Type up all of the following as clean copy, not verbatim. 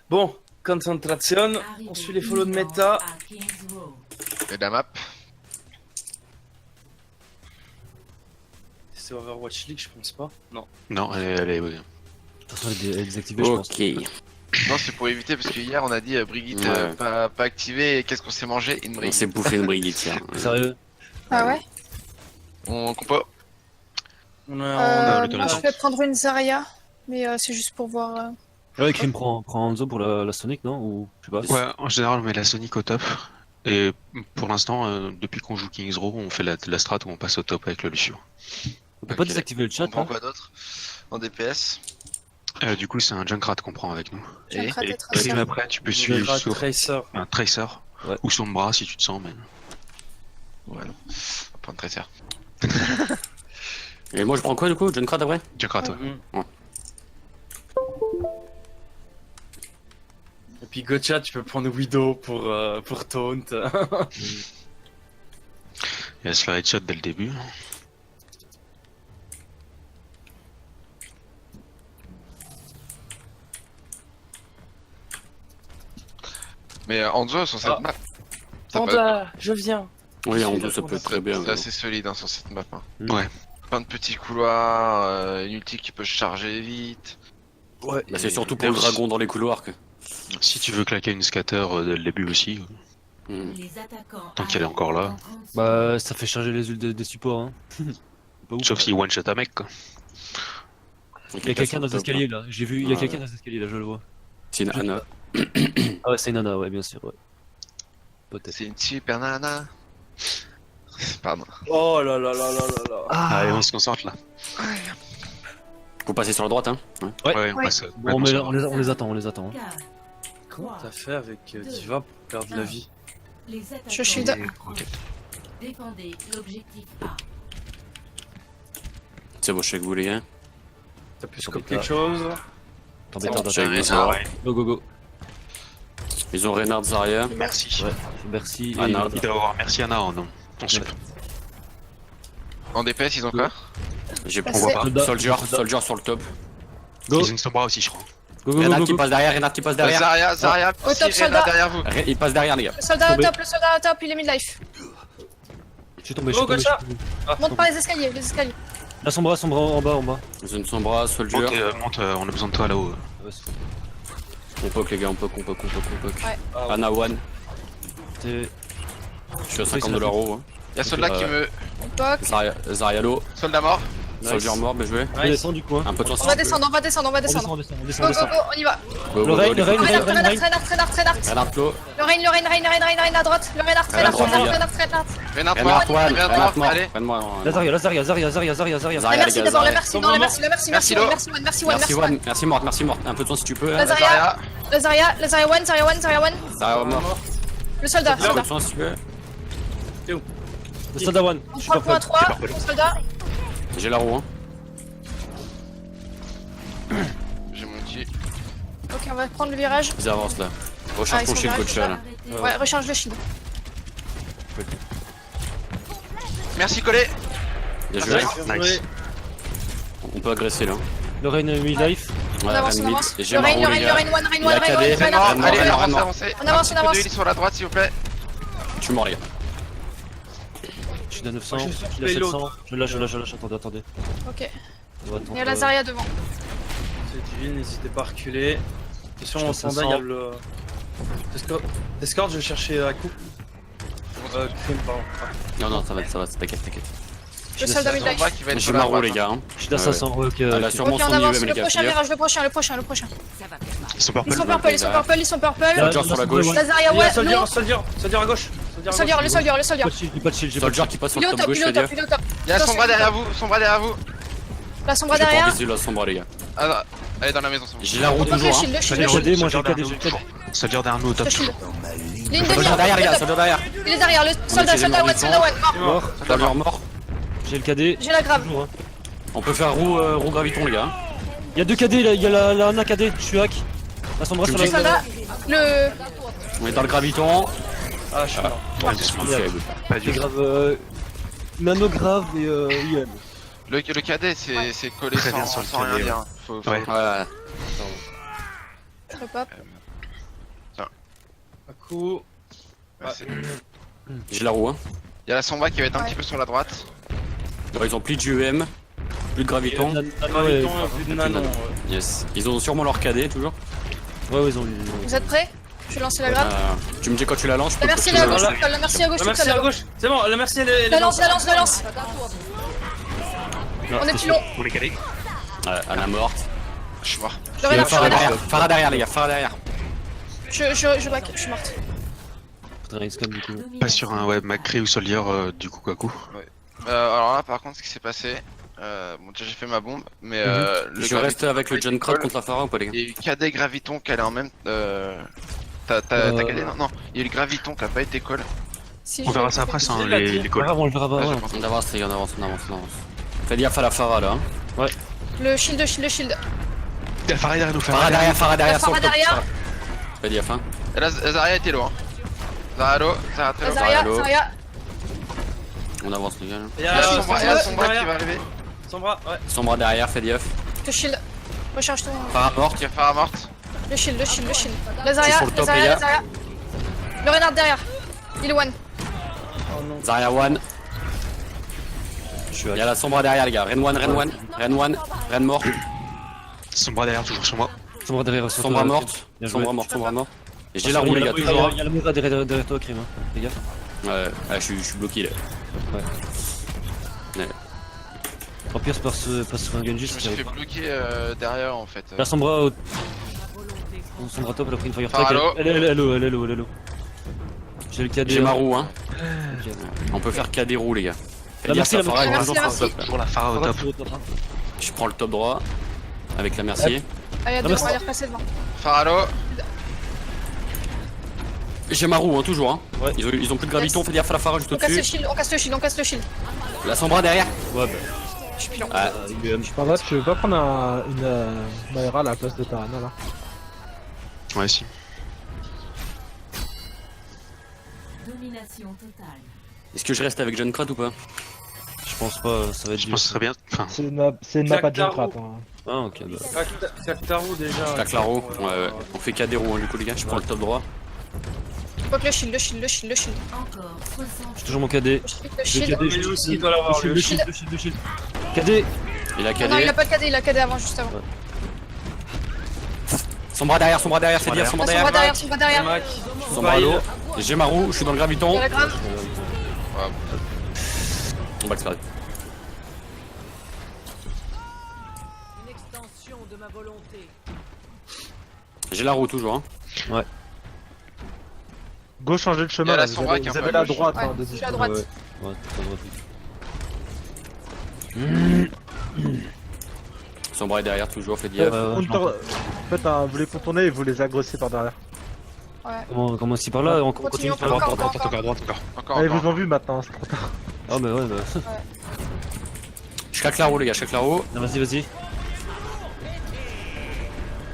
Bon, concentration, on suit les follow de méta. Et la map. C'est Overwatch League, je pense pas. Non. Non, elle est. Oui. De toute façon, elle est désactivée, je pense. Ok. Non, c'est pour éviter parce que hier on a dit Brigitte Ouais. pas activé et qu'est-ce qu'on s'est mangé? Une On Brigitte. s'est bouffé une Brigitte hier. Sérieux? Ah ouais On compo. On le Moi je vais prendre une Zarya, mais c'est juste pour voir. Ouais, Krim prend Hanzo pour la Sonic, non? Ou je sais pas. Ouais, en général, on met la Sonic au top. Et pour l'instant, depuis qu'on joue Kings Row, on fait la strat où on passe au top avec le Lucio. On peut pas Ok. désactiver le On chat, prend hein? quoi d'autre? En DPS. Du coup, c'est un Junkrat qu'on prend avec nous. J'ai un Et- crater Et tracer. après, tu peux suivre sur Tracer. un Tracer Ouais. ou Sombra si tu te sens, mais. Ouais, non. On va prendre Tracer. Et moi je prends quoi du coup? Junkrat après? Junkrat, ouais. Mhm. Et puis Gotcha, tu peux prendre Widow pour taunt. Il y a ce headshot dès le début. Mais Hanzo sur cette Ah. map. ça peut être- Panda, je viens. Oui, en deux ça peut être très bien. C'est assez solide sur cette map. Ouais. Plein de petits couloirs, une ulti qui peut se charger vite. Ouais. Bah, c'est surtout pour le dragon dans les couloirs que. Si tu veux claquer une scatter dès le début aussi, Hmm. tant qu'elle est encore là. Bah, ça fait charger les ults des supports, hein. Pas ouf. Sauf si one shot un mec, quoi. Il y a quelqu'un dans les escaliers là, j'ai vu, il y a quelqu'un dans les escaliers là, je le vois. C'est une Anna. Ah ouais, c'est une nana, ouais, bien sûr, ouais. Peut-être. C'est une super nana. Pardon. Oh là là là là là là. Allez, on se concentre là. Faut passer sur la droite, hein. Ouais. Ouais, on Ouais. passe. Bon, mais là, on les attend, on les attend. Hein. Comment t'as fait avec Diva pour perdre la vie? Je shield. Défendez l'objectif A. C'est bon, je suis avec vous les gars. T'as pu Sur scope Beta. quelque chose? T'embête Je suis avec vous, ça d'attendre. va. Go, go, go. Ils ont Reynard Zarya. Merci. Ouais, merci. Et Anna. Il doit avoir merci Anna en nom. On sait Ouais. pas. En DPS, ils ont quoi? J'ai Bah, pris c'est- Soldier sur le top. Go, Ils ont une Sombra aussi, je crois. go, go, Reynard go, qui go. passe derrière, Reynard qui passe derrière. Zarya, Au top, si, Reyna soldat. derrière vous. Il passe derrière les gars. Le soldat au Tombé. top, le soldat au top, il est mid-life. Je suis tombé, je Go, suis tombé. Gotcha. je suis tombé. Ah, Monte par les escaliers, les escaliers. Là, son bras en bas, en bas. Ils ont une Sombra, Soldier. Monte, on a besoin de toi là-haut. Ouais, On poke les gars, on poke. Ouais. Ah, Anna one. c'est- Je suis à 50 $ haut. Y'a soldat qui me. On poke. Zarya low. Soldat mort. Soldier mort, bien joué. On descend du coup, hein. Un peu de chance. On va descendre, on va descendre, on va On descend, descendre. on descend, on Go, descend, on go, descend. go, on y va. Go, Le raid, les le raid, fous. le Reinhardt, raid. Reinhardt low. Le rain à droite. Le Reinhardt Reinhardt, Reinhardt mort. Reinhardt one. Reinhardt Reinhardt mort. mort. Allez. Prenne-moi. La Zarya. Zarya, La les merci gars, d'abord, la Zarya. merci, non, la merci, la merci, Merci, merci, Lo. merci, one, Merci one. Merci mort. Un peu de temps si tu peux. La hein. Zarya, Zarya. la Zarya one. Zarya mort. Le soldat, Un peu de temps si tu peux. Le soldat one. On Je suis prend le point pas 3, le soldat. J'ai la roue. Hein. J'ai mon petit. Ok, on va prendre le virage. Ils avancent là. Ah, Recharge ils ton sont shield, derrière, coach ils sont là. derrière. Ouais, recharge le shield. Merci collé. Bien joué. Nice. On peut agresser là. Le rain mid-life. On Ouais, avance, Ren on mid. avance. Et j'ai Le ma rain, roue le les rain, gars. one, Il a Reinhardt, KD. Allez, Reinhardt, avancez, mort. avancez. On avance, Un petit peu d'huile sur la droite s'il vous plaît. Je suis mort les gars. Je suis à 900, Moi, je je suis suis à payload. 700. Je lâche, attendez. Ok. On va attendre. Il y a la Zarya devant. C'est divine, n'hésitez pas à reculer. Attention, Je en te panda, il y a sens. le. Escort, je vais chercher la coupe. Crime, pardon. Non, ça va, t'inquiète. Le soldat Sombra mid-life. qui va être J'ai sur ma la roue droite. les gars. Hein. Je suis à 500, ouais, ok. Elle a ok. sûrement Ok, on son avance. IEM les Le gars. prochain fais gaffe. virage, le prochain. Ça va faire mal. Ils sont Ils purple. sont purple, ils sont purple. Soldier sur la gauche. La Zarya Il y a one, soldier, non. soldier à gauche. Le soldier. J'ai pas de shield, j'ai pas de shield. Soldier qui passe sur Il est le au top top, gauche, il est au fais top, gaffe. il est au top. Il y a Sombra derrière vous. Sombra derrière vous. La Sombra J'ai pas derrière. envie de la Sombra les gars. Ah non. Elle est dans la maison Sombra. J'ai la roue On peut le toujours. shield, Hein. le shield, J'ai le le shield. KD, moi j'ai le KD, j'ai le KD. Ça veut dire derrière nous au top. Le shield. Ligne de Soldier mire. derrière les gars, au top. soldier derrière. Il est derrière, le soldat utilisé one, mon soldat one, mort. Mort. Soldier mort. J'ai le KD. J'ai la grave. Toujours, hein. On peut faire roue graviton les gars. Il y a deux KD là, il y a la Anna KD, je suis hack. La Sombra sur Le la. soldat. Le. On est dans le graviton. Ah, je suis mort. Faible. Pas C'est du tout. grave. Nano grave et IM. Le cadet c'est collé Très bien sans sur le rien cadet, dire. Faut- Ouais. Ouais. Je pop. Un coup. Ouais, c'est- J'ai la roue, hein. Il y a la Sombra qui va être un Ouais. petit peu sur la droite. Alors, ils ont plus de GEM, plus de graviton. Graviton, plus de nanon. Ouais. Yes. Ils ont sûrement leur KD toujours. Ouais, ouais, ils ont eu. Vous êtes prêts? Je vais lancer la grave. Tu me dis quand tu la lances, je peux La le merci coacher. à gauche, Voilà. la merci à gauche, La toute merci seule, à là. gauche. C'est bon, la merci elle est. La lance, la lance, la lance. Non, On est c'est plus sûr. long. On est calé. Anna morte. Je suis mort. Le renard, Farah renard. derrière, Farah derrière, les gars, Farah derrière. Je back, je suis morte. Faudrait un scan du coup. Pas sur un ouais, Macri ou Solier du coup Kaku. Alors là, par contre, ce qui s'est passé. Bon, déjà, j'ai fait ma bombe, mais le Je reste avec le John Crot contre la Farah ou pas, les gars? Il y a eu KD Graviton qui allait en même. T'as KD non, il y a eu le Graviton qui a pas été call. Si, On je- verra ça après, ça, hein, la les tire. Pas calls. grave, on le verra pas. Ah, ouais. je pense. On avance, les gars, on avance, on avance, on avance. Fais gaffe à la Farah là. Hein. Le shield, le shield, le shield. Il y a Farah derrière nous, Farah derrière, Farah derrière, sur le top. derrière. Fais gaffe, hein. Et là, Zarya était loin. Zarya low, Zarya très low. Zarya, Zarya. Zarya. On avance, les gars. Il y Il y a a la Sombra, Sombra, il y a la Sombra qui va arriver. Sombra, ouais. Sombra derrière, fais gaffe. Le shield. Recharge ton. Farah morte. Qui a Farah morte. Le shield, le shield, le shield. La Zarya, sur le la top, les Zarya, gars. la Zarya. Le renard derrière. Il est one. Zarya one. Je suis Il y a la Sombra derrière, les gars. Ren one, Ren one. Ren one. Ren mort. Sombra derrière, toujours sur moi. Sombra derrière. sur Sombra toi, morte. Bien joué. Sombra mort, Sombra mort. Et j'ai Il y la a roue, les gars, toujours. Il y a la Moira derrière toi, Crime. Hein. Fais gaffe. Ouais, je suis bloqué là. En pire, passe sur un Genji. Je me si suis ça fait va pas. bloquer derrière en fait. La Sombra au. Sombra top, elle a pris une fire Farah track. low. Elle est low, elle est low, elle est low. J'ai le KD. J'ai ma roue, hein. Ok. On peut faire KD roue, les gars. Fais La gaffe, merci, la la Farah, merci. elle est La toujours merci, top. Toujours la Farah au top. Je prends le top droit. Avec la Mercier. Ah, il y a Non, deux, mais on va les repasser devant. Farah low. J'ai ma roue, hein, toujours. Hein. Ouais. Ils ont plus de graviton, fais gaffe à la Farah juste On casse le au-dessus. shield, on casse le shield, on casse le shield. La Sombra derrière. Ouais, bah. Je suis pilon. Ah, Pardon, tu veux pas prendre une Mayra à la place de Tarana là? Ouais, si. Domination totale. est-ce que je reste avec John Crot ou pas? Je pense pas, ça va être Je dur. pense que ce serait bien. Enfin, C'est une map à Junkrat. Jacques Hein. Ah, ok, bah. Cactaro déjà. Clac la roue. Ouais. On fait KD roue, hein, du coup, les gars. Je prends le top droit. Faut que le shield, le shield, le shield, le shield. Encore 60. J'ai toujours mon KD. Je shield, le Le shield. KD, Mais aussi, il doit l'avoir, le lui. shield, le shield, le shield. KD. Il a Non, il KD. a pas de KD, il a KD avant, juste avant. Sombra derrière, fais gaffe, Sombra On va derrière. derrière, on va derrière. Mac. Sombra l'eau. J'ai ma roue, je suis dans le Il y a graviton. la grave. On va accélérer. J'ai la roue toujours, hein. Go changer de Il y chemin a là, la Sombra qui est un vous peu avez à la gauche. droite Ouais, hein, de je suis à droite. Ouais, t'as le droit de- Sombra est derrière toujours, fais Ouais, gaffe. ouais, je En fait, vous voulez contourner et vous les agressez par derrière. Ouais. Comment si par là, on continue Continue, par là. encore, droite, encore. encore, droite, encore. Encore, Ah, ils vous encore. ont vu maintenant, c'est trop tard. Ah, bah ouais, bah. Je claque la roue, les gars, je claque la roue. Non, vas-y, vas-y.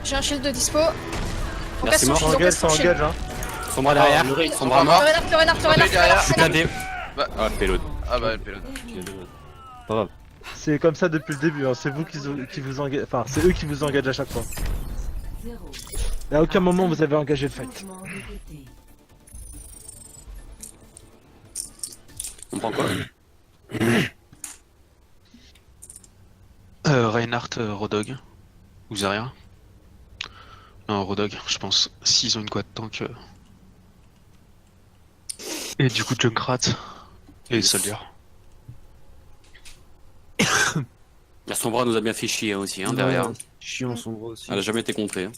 J'ai un shield de dispo. On Merci, casse son mort. shield, on Engage, casse son ça shield. engage hein. Sombra derrière. Sombra Sombra Le mort. renard, le renard, le renard, le derrière. Je suis renard. KD. Bah. Ah, payload. Ah bah, elle payload. Pas grave. C'est comme ça depuis le début, hein. C'est vous qui vous engagez, enfin c'est eux qui vous engagent à chaque fois. 0. Et à aucun moment vous avez engagé le fight. Mouvement de côté. On prend quoi? Reinhardt, Rodog. Ou Zarya. Non, Rodog, je pense. S'ils ont une quad tank. Et du coup, Junkrat. Et Soldier. La Sombra nous a bien fait chier hein, aussi, hein, derrière. Ouais, chiant, Sombra aussi. Elle a jamais été contrée. Hein.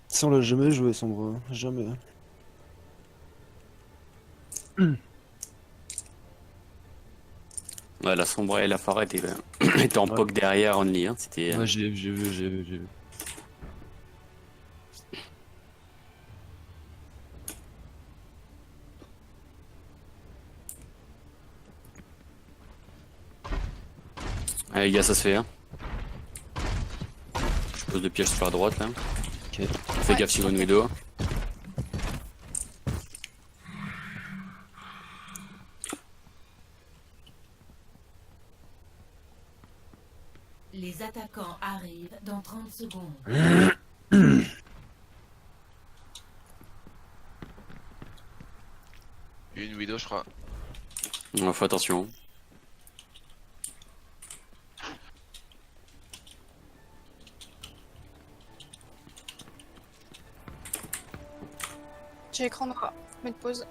Ça, on l'a jamais joué, Sombra. Jamais. Ouais, la Sombra et la Farah étaient, étaient en poke derrière only. Hein. C'était. Ouais, j'ai vu. Allez les gars, ça se fait. Hein. Je pose deux pièges sur la droite là. Ok. Fais gaffe si une Widow. Les attaquants arrivent dans 30 secondes. Une Widow, je crois. On fait attention. J'ai écran noir. Mettre pause.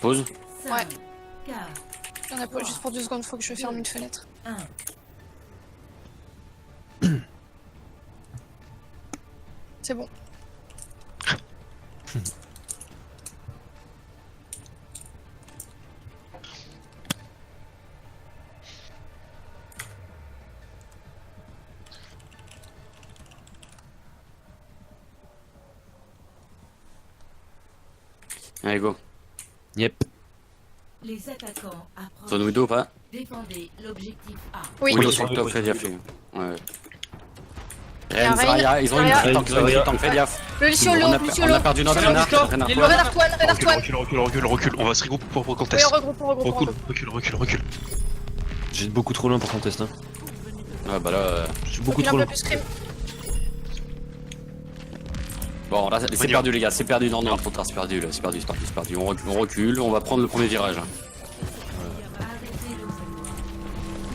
Pause. 5, 4, Il y en a pas juste pour 2 secondes, faut que je ferme une fenêtre. 1. C'est bon. Allez, go. Yep. Les attaquants approchent. Zone Widow ou pas? Défendez l'objectif A. Oui. Widow sur le top, fais gaffe. Ouais. a Ren, Zarya, ils ont une Zarya. tank, ils ont une tank, fais gaffe. Le Luciolo, On a Luciolo. perdu notre Luciolo, Renard. Discord. Renard. Il est Le Renard Toine, Renard Toine. Recule. On va se regrouper pour Oui, contest. on regroupe, on regroupe, on regroupe. Recule. J'ai beaucoup trop loin pour contest. Hein. Ouais, bah là. Je suis beaucoup Il trop un peu loin. plus scream. Bon, là, c'est On y perdu, les gars, c'est perdu. Non, trop tard, c'est perdu, là, c'est perdu. On recule, on va prendre le premier virage.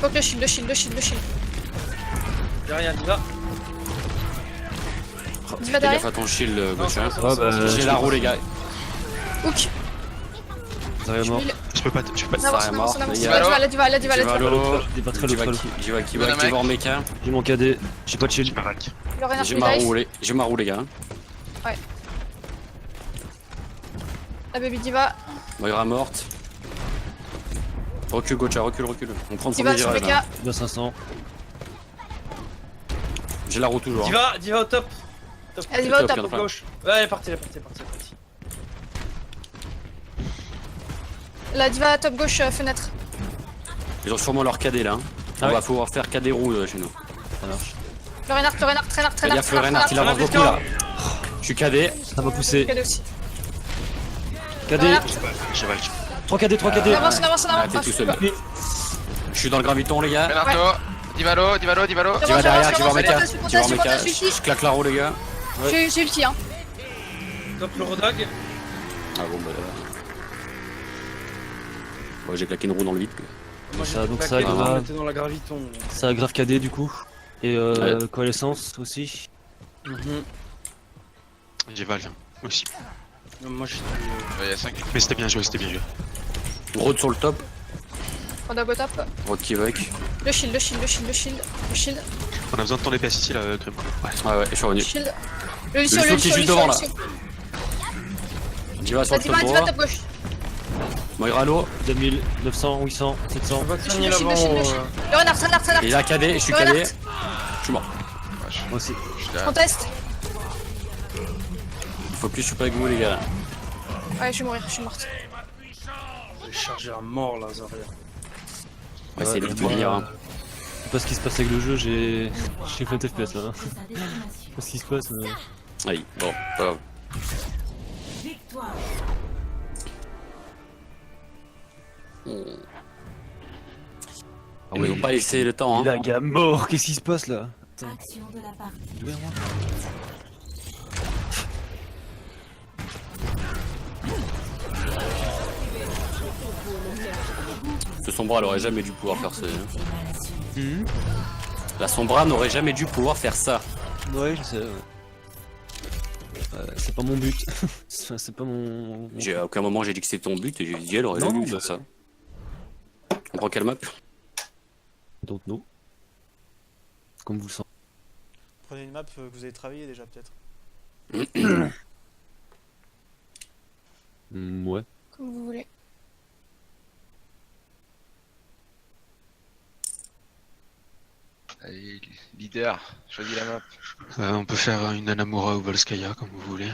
Faut que le shield. Derrière, Diva. Diva Fais derrière. gaffe à ton shield, gauche. hein. Ouais, bah, J'ai la roue, les gars. Hook. Zarya mort. Je peux pas. On avance, Ça est mort, les La gars. Diva. Divalo, Il est pas très loin. Diva en méca. J'ai mon KD. J'ai pas de shield. Le Renard J'ai plus ma life. roue, j'ai ma roue, les gars. La baby Diva. Moira morte. Recule, Gocha, recule. On prend le Diva premier sur virage. PK. là. Diva 500. J'ai la roue toujours. hein. Diva au top. Elle Diva au Top, top. Enfin. Gauche. Ouais, elle est partie. La Diva top gauche fenêtre. Ils ont sûrement leur cadet là. hein. On Ah va pouvoir faire cadet roue chez nous. Ça marche. Le Renard, Fais gaffe, le Renard, il avance beaucoup là. Je suis cadet. Ça m'a poussé. KD aussi. KD. Renard. J'ai Valk. 3 KD. On avance. Ah, t'es tout seul. Je suis dans le graviton, les gars. Renato, Divalo. Diva derrière, J'avance, Diva en méca. je suis Diva en content, méca. je suis Je claque la roue, les gars. J'ai ulti, hein. Top l'Eurodog. Ah bon, bah là. Bon, j'ai claqué une roue dans le vide. Moi, Ça, j'ai donc claqué, ça, on grave. était dans la graviton. Ça aggrave KD du coup. Et Ouais. coalescence aussi. J'ai Valk aussi. Moi, je suis. Il y a 5. Mais c'était bien joué. Road sur le top. Rodog au top. Road qui évoque. Le shield. On a besoin de ton DPS ici là, Grim. Ouais. Ouais, je suis revenu. Shield. Le Lucio Lucio, qui est juste devant, là. Diva sur La le top Diva droit. top gauche. Moira low. 2000, 900, 800, 700. On va Le finir shield. avant. Le Renard. Il a cadet, je suis Le cadet. Renard. Je suis mort. Moi aussi. Contest. Il faut plus je suis pas avec vous, les gars. Ouais, je vais mourir, je suis morte. J'ai chargé à mort là, Zarya. Ouais, c'est Ouais, vite moi, venir. Hein. Je sais pas ce qui se passe avec le jeu, j'ai 20 FPS là. De sa destination. Je sais pas ce qui se passe. Mais... Aïe, bon, pas grave. Victoire. Ils ont pas laissé le temps. Il Hein. a un gars mort, qu'est-ce qui se passe là? Action de la partie. Ce Sombra elle aurait jamais dû pouvoir faire ça. hein. Mhm. La Sombra n'aurait jamais dû pouvoir faire ça. Ouais, je sais. Ouais. C'est pas mon but. C'est pas mon. J'ai à aucun moment j'ai dit que c'était ton but et j'ai dit elle aurait Non, jamais dû bah- faire ça. On prend quelle map? Don't know. Comme vous le sentez. Prenez une map que vous avez travaillé déjà peut-être. Ouais. Comme vous voulez. Allez, leader, choisis la map. On peut faire une Anamura ou Volskaya comme vous voulez.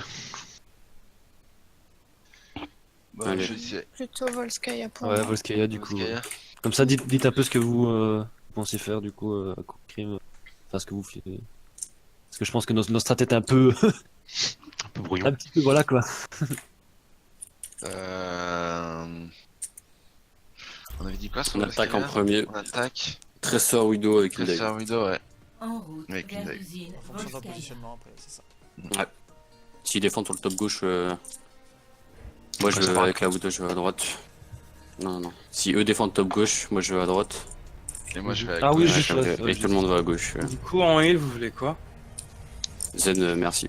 Bah, Allez. je sais. Plutôt Volskaya pour Ouais, moi. Volskaya du coup. Volskaya. Comme ça, dites un peu ce que vous pensez faire du coup à coup de crime. Enfin, ce que vous faites. Parce que je pense que nos strat est un peu. Un peu brouillon. un petit peu, voilà quoi. On avait dit quoi sur On attaque en Volskaya? premier. On attaque. Tressor Widow avec une C'est dive. ça, Widow, ouais. En route Avec une vers dive. l'usine En fonction de votre Volskaya. positionnement après, c'est ça. S'ils défendent sur le top gauche, moi je Ouais, ça vais va. avec la Widow, je vais à droite. Non. Si eux défendent top gauche, moi je vais à droite. Et moi je vais avec Ah oui, Ouais, juste ok. là. Et tout le monde va à gauche. Du coup, en heal, vous voulez quoi? Zen, merci.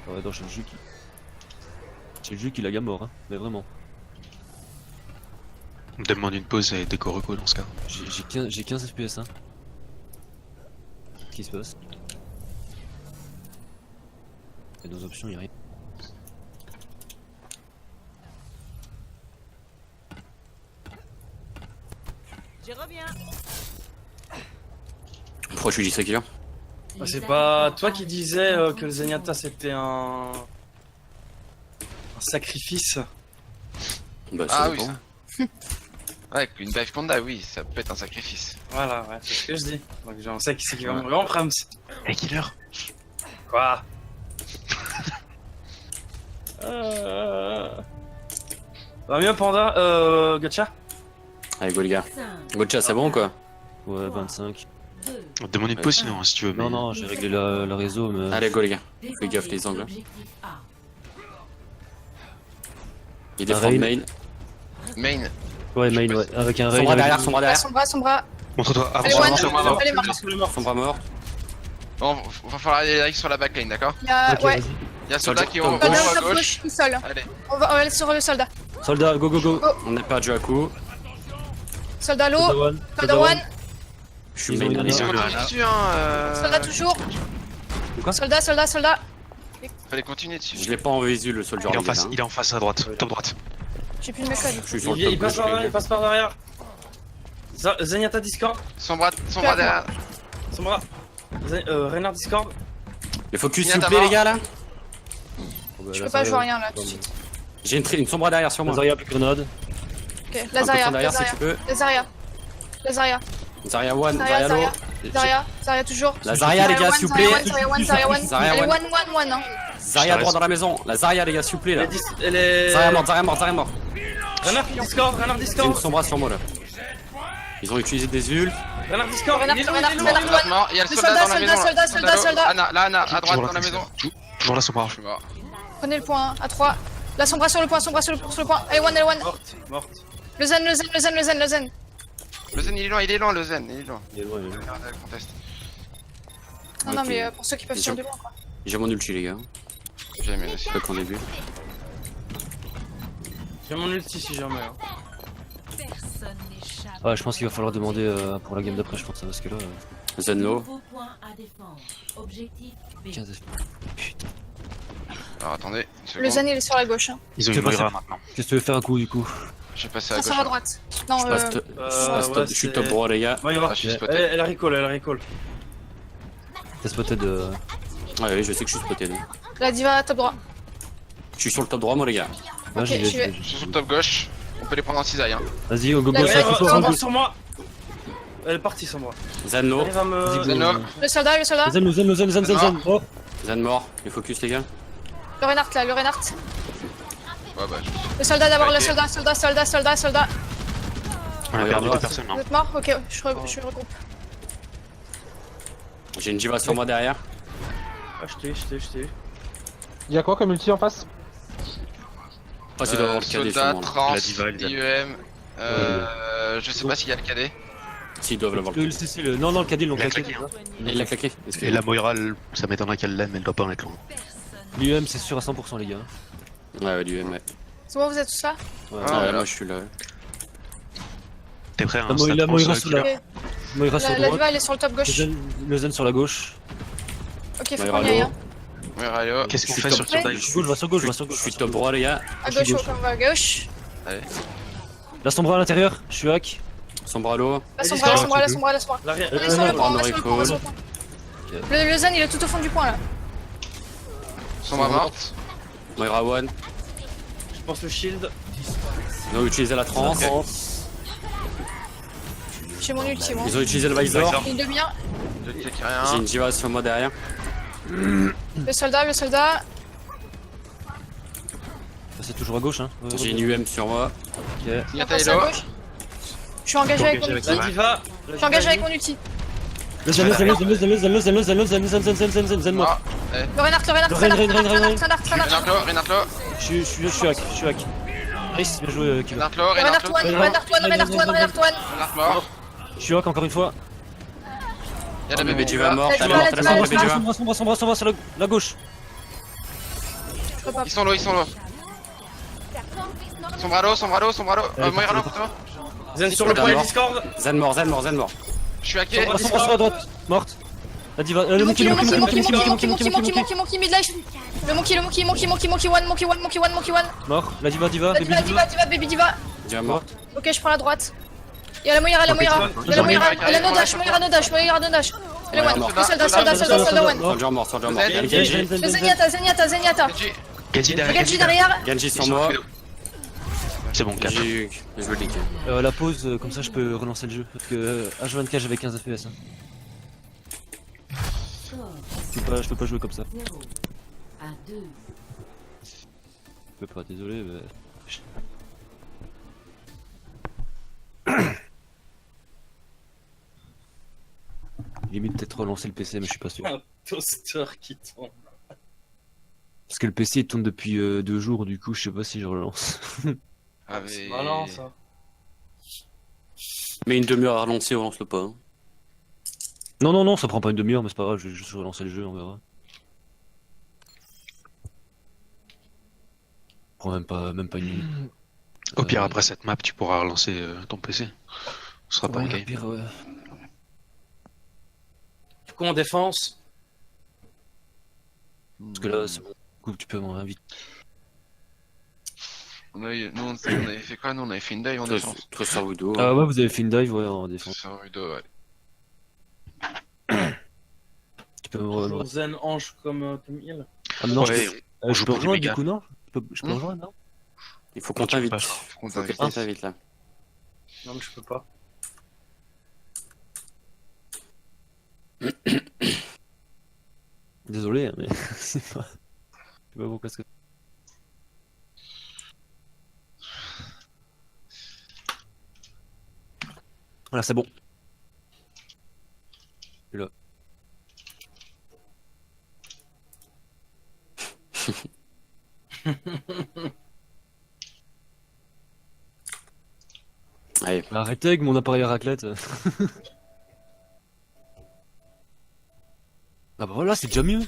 Ouais, non, j'ai le jus qui. J'ai le jus qui lag à mort, hein. Mais vraiment. On me demande une pause et déco reco dans ce cas. J'ai 15 FPS, hein. Qu'est-ce qui se passe? Il y a deux options, il y a rien. Pourquoi je suis J-Killer? Ah, c'est pas toi qui disais que le Zenyatta c'était un sacrifice? Bah Ah ça oui, dépend. ça. Ouais, une dive Panda, oui, ça peut être un sacrifice. Voilà, ouais, c'est ce que je dis. Donc on sait qui c'est qui va mourir en Prams. Hey killer. Quoi? Va mieux Panda, Gacha? Allez go les gars. 5, Gotcha, c'est bon ou quoi? Ouais, 25. 2, On te demande une pause sinon, hein, si tu veux. Non, mais- non, j'ai réglé le réseau, mais. Allez go les gars. défendez gaffe, les angles. l'objectif A. Ils défendent Rain. main. Main, Ouais, main, ouais. Avec un Son raid. bras avec- derrière, son bras derrière. Son bras. Montre-toi. Allez, Avance, one. avance, avance. Allez, marche. Son bras mort. bon, va falloir aller direct sur la backline, d'accord? Il y a. Ok, Ouais. vas-y. Il y a soldat qui est au Soldat, Soldat à au top gauche. gauche, tout seul. Allez, On va aller sur le soldat. Soldat, go, go, go. On n'a pas déjà à coup. Soldat low. Soldat one. Soldat one. Je suis Ils ont main une dernier. Ils ont une- continue dessus, hein. Soldat toujours. Quoi? Soldat, soldat, soldat. Fallait continuer dessus. Je l'ai pas en visu le soldier. Il est en les gars, face, hein. il est en face à droite, top droite. J'ai plus de mécode. Je suis sur le Il top passe gauche. par les derrière, gars. il passe par derrière. Zenyatta Discord, Son bras derrière. son bras. Reynard Discord. Le focus Viens s'il vous plaît d'abord. les gars là. Je peux pas jouer à rien là tout de suite. J'ai une sombra derrière sur moi. Zarya plus grenade. Ok, Un peu de Lazaria, son derrière si Lazaria. tu peux. Lazaria. Lazaria. Zarya one, Zarya, Zarya low. Zarya. Zarya toujours. La Zarya les gars s'il vous plaît. Zarya one, Zarya one. Zarya Allez, one. one, hein. Zarya droit dans la maison. La Zarya les gars s'il vous plaît là. Elle est. Zarya mort, Zarya mort, Zarya mort. Reynard Discord, Reynard J'ai une Discord. sombra sur moi là. Ils ont utilisé des ults. Reynard Discord. Renard, il est low, Renard, il est low. Renard. Soldat mort. Il y a le Le soldat soldat, dans la maison. soldat, soldat, low. soldat. Anna, là, Anna, à droite Toujours dans la là, maison. Toujours là, son bras. Je suis mort. Prenez le point, à 3. La sombra sur le point, sombra sur le point. Allez, one. Morte, morte. Le zen. Le zen, il est loin, le zen, il est loin. Il est loin, il est loin. Regarde le contest. Non, Ok. mais pour ceux qui peuvent Ils tirer ont- de loin, quoi. J'ai mon ulti les gars. J'ai aimé aussi. Pas qu'en début. J'ai mon ulti si jamais. hein. Personne n'échappe. Ouais, je pense qu'il va falloir demander pour la game d'après, je pense, hein, parce que là. Zen low. Nouveau point à défendre. Objectif B. 15 FPS. Putain. Alors attendez, une Le seconde. zen, il est sur la gauche. Hein. Ils ont Je une sais pas Moira si- maintenant. Qu'est-ce que tu veux faire un coup du coup? Je vais passer à Ça gauche. sera à droite. Non, Je passe top- ouais, je suis c'est- top droit les gars. Moira. Ah, je suis Elle, spoté. elle recall, elle recall. T'as spoté de. Ouais, oui, je sais que je suis spoté. la diva, top droit. Je suis sur le top droit moi les gars. Ouais, Ok, j'y vais, j'y j'y vais. vais. Je suis sur le top gauche. On peut les prendre en cisaille. Hein. Vas-y, go, go, La go, vraie- ça, Ouais, faut ouais, faire un ouais. coup. sur moi. Elle est partie sur moi. Zen low. Elle va me. Vas-y, go. Zeno. Le soldat. Zen. Oh. Zen mort. Le focus les gars. Le Reinhardt là, le Reinhardt. Ouais, bah, Le soldat d'abord, Ok. le soldat. On a Ouais, perdu ouais. deux personnes. Vous Non. êtes mort? Ok, je regroupe. J'ai une diva sur moi derrière. Ah, je t'ai eu. Il y a quoi comme ulti en face? Oh, tu dois avoir le KD soldat, sûrement là. trans, La diva, elle est IEM. Je sais pas s'il y a le KD. S'ils doivent l'avoir le KD. Non, non, le cadet, ils l'ont Il a claqué. claqué, Il l'a claqué. Et la Moira, ça m'étonnerait qu'elle l'aime, elle doit pas en être loin. L'UM, c'est sûr à 100%, les gars. Ouais, du M. Ouais. C'est bon, vous êtes tous là? Ouais. Ah, Ouais, voilà. moi je suis là. T'es prêt à La un Moira stade pro sur sur la- Killer Ok. Moira sur La droite. diva, elle est sur le top gauche. Le zen sur la gauche. Ok, faut Moira qu'on y aille. low. Hein. Ouais, Ralio. Qu'est-ce qu'on Je suis fait top sur droit. Killer Je vais sur gauche, je vais sur Je gauche. suis top droit les gars. À Je suis gauche, gauche. on va à gauche. La sombra à l'intérieur, je suis hack. Son bras low. La Vas-y, sombra. L'arrière. On est sur le point, on est sur le point, on est sur le Recall. point. Le zen, il est tout au fond du point là. Sombra morte. Moira one. Je pense le shield. Ils ont utilisé la trance. J'ai mon ulti, moi. Ils ont utilisé le visor. Il devient. Je check J'ai rien. une Jiva sur moi derrière. Le soldat. C'est toujours à gauche, hein. J'ai une UM sur moi. Ok. Zenyatta Passe est à là. gauche. Je suis engagé avec mon ulti. La diva. Je suis engagé avec mon ulti. Zen mort. Le Reinhardt. Renatlo. Je suis hack. Chris, bien joué, Kiba. Renatlo. Reinhardt one. Mort. Je suis hack encore une fois. Y'a la Le bébé bébé Jiva mort. La Elle est morte, Jiva, elle est morte, bébé Jiva. Sombre sur la gauche. Je peux pas. Ils sont low. Sombralo. Moira non plutôt. Zen sur le point mort. Discord. Zen mort. Je suis hacké. Sombre sur la droite. Morte. La diva. Le monkey, Monkey midlife. Le monkey one. Mort. La diva, La baby diva, baby diva. Jiva mort. Ok, je prends la droite. Y'a la Moira. Elle a no dash. Elle est one. Le soldat one. Soldier mort. Le Zenyatta. Genji Le derrière. Genji derrière. Genji sur moi. C'est bon, 4. J'ai joué le lick. La pause, comme ça je peux relancer le jeu. Parce que H24 j'avais 15 FPS. Hein. Je peux pas jouer comme ça. 0 à 2. Je peux pas, désolé. Mais... Limite peut-être relancer le PC mais je suis pas sûr. Un toaster qui tombe. Parce que le PC il tourne depuis 2 jours du coup je sais pas si je relance. C'est malin ça. Mais une demi-heure à relancer, on lance le pas. Hein. Non, ça prend pas une demi-heure mais c'est pas grave, je vais juste relancer le jeu, on verra. Prend même pas une minute. Au pire, après cette map, tu pourras relancer ton PC. Ce sera pas Ouais, le au game. pire, ouais. Du coup en défense. Parce que là c'est bon. Du coup tu peux m'en inviter. Nous, on avait fait quoi? Nous, on avait fait une dive en défense. Très sur Widow. Ah ouais vous avez fait une dive ouais en défense. Sur Rudo, ouais. Tu peux me Toujours Zen Ange comme heal. Ah non, Ouais, on je joue peux pour du rejoindre du méga. coup non? Je peux rejoindre non? Il faut qu'on t'invite. pas. Faut On que t'invite. quelqu'un t'invite là. Non mais je peux pas. Désolé hein, mais c'est pas... Je sais pas pourquoi est-ce que... Voilà c'est bon. Et là. Allez. Arrêtez avec mon appareil à raclette. Ah bah voilà c'est déjà mieux.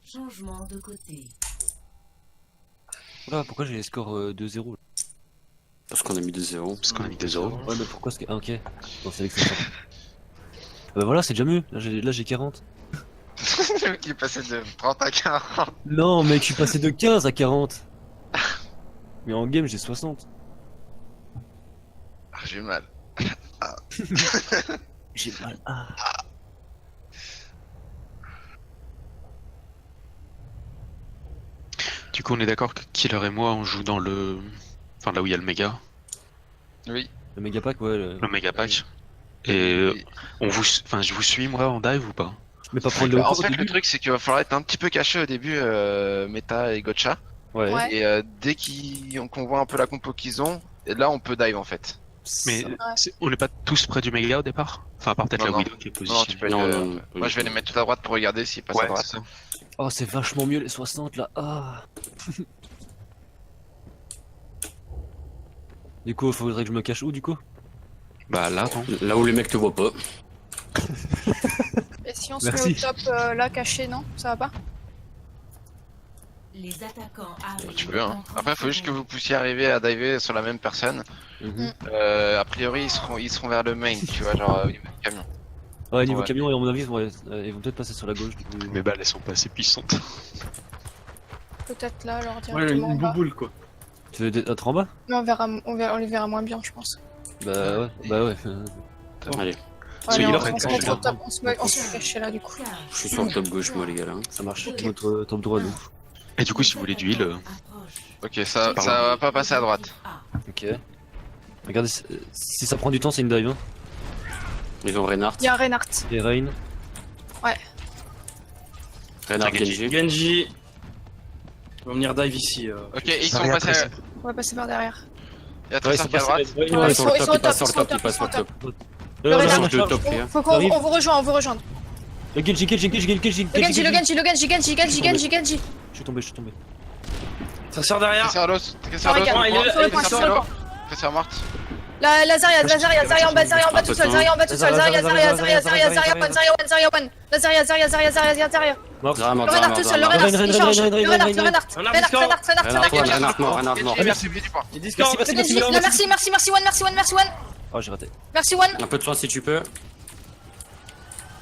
Changement de côté. Voilà pourquoi j'ai les scores 2-0 là. Parce qu'on a mis 2-0. Parce qu'on a mis 2-0. Ouais mais pourquoi est-ce que... Ah ok. Bon c'est avec ça. Ah bah voilà c'est déjà mieux. Là j'ai 40. Le mec qui est passé de 30 à 40. Non mec je suis passé de 15 à 40. Mais en game j'ai 60. Ah, j'ai mal. J'ai mal. Ah. Du coup, on est d'accord que Killer et moi, on joue dans le. Enfin, là où il y a le méga. Oui. Le méga pack ouais. Le méga pack. Et on vous. Enfin, je vous suis, moi, en dive ou pas? Mais pas prendre le En haut au fait, le début. truc, c'est qu'il va falloir être un petit peu caché au début, Meta et Gotcha. Ouais. Ouais. Et dès qu'on voit un peu la compo qu'ils ont, et là, on peut dive en fait. Mais on n'est pas tous près du méga au départ? Enfin, à part peut-être Non, la non. Widow qui est Non, positionnée. tu peux être, Non, moi, je vais les mettre tout à droite pour regarder s'ils passent à Ouais, droite. c'est ça. Oh c'est vachement mieux les 60 là. Ah. Du coup faudrait que je me cache où du coup? Bah là, attends. Là où les mecs te voient pas. Et si on se Merci. met au top là caché, non? Ça va pas? Les attaquants arrivent. Tu peux, hein. Après, il faut juste que vous puissiez arriver à diver sur la même personne. Mhm. A priori, ils seront vers le main, tu vois, genre au niveau du camion. Ouais niveau Ouais. camion et à mon avis ils vont peut-être passer sur la gauche du coup. Mes balles, elles sont pas assez puissantes. Peut-être là, alors Ouais, directement en une bas. bouboule quoi. Tu veux être en bas? Mais on les verra moins bien, je pense. Bah ouais. Allez. Soyez Allez, là, on se Fred, met je au viens. top, on se met caché là du coup. Je suis sur le top gauche, moi, les gars, là. Ça marche. Notre top droit, nous. Et du coup, si vous voulez du heal, Ok, ça va pas passer à droite. Ok. Regardez, si ça prend du temps, c'est une dive. Hein. Ils ont Reinhardt. Il y a un Reinhardt. Et Rain. Reinhardt, Genji. Genji. Genji. On va venir dive ici. Ok, ils sont passés à... On va passer par derrière. Il y a Tracer qui est à droite. Ouais, Ils ils sont au top, passent ils sur sont le au top, ils passent sur le top. Le Ils Reinhardt. sont le top, les gars. Faut qu'on vous rejoint, on vous rejoint. Le Genji. Le Genji. Je suis tombé. Ça sort derrière. Tracer l'os. Tracer Ah, l'os. regarde, il est là, sur le point, sur le point. Tracer morte. La Zarya en bas tout seul, Zarya en bas tout seul, Zarya one. La Zarya. Mort. Le Reinhardt tout seul, le Reinhardt, il charge. Le Reinhardt. Reinhardt mort. Merci, du point. Et Discord. Merci, Le Genji, merci one. Oh, j'ai raté. Merci one. Un peu de soin si tu peux.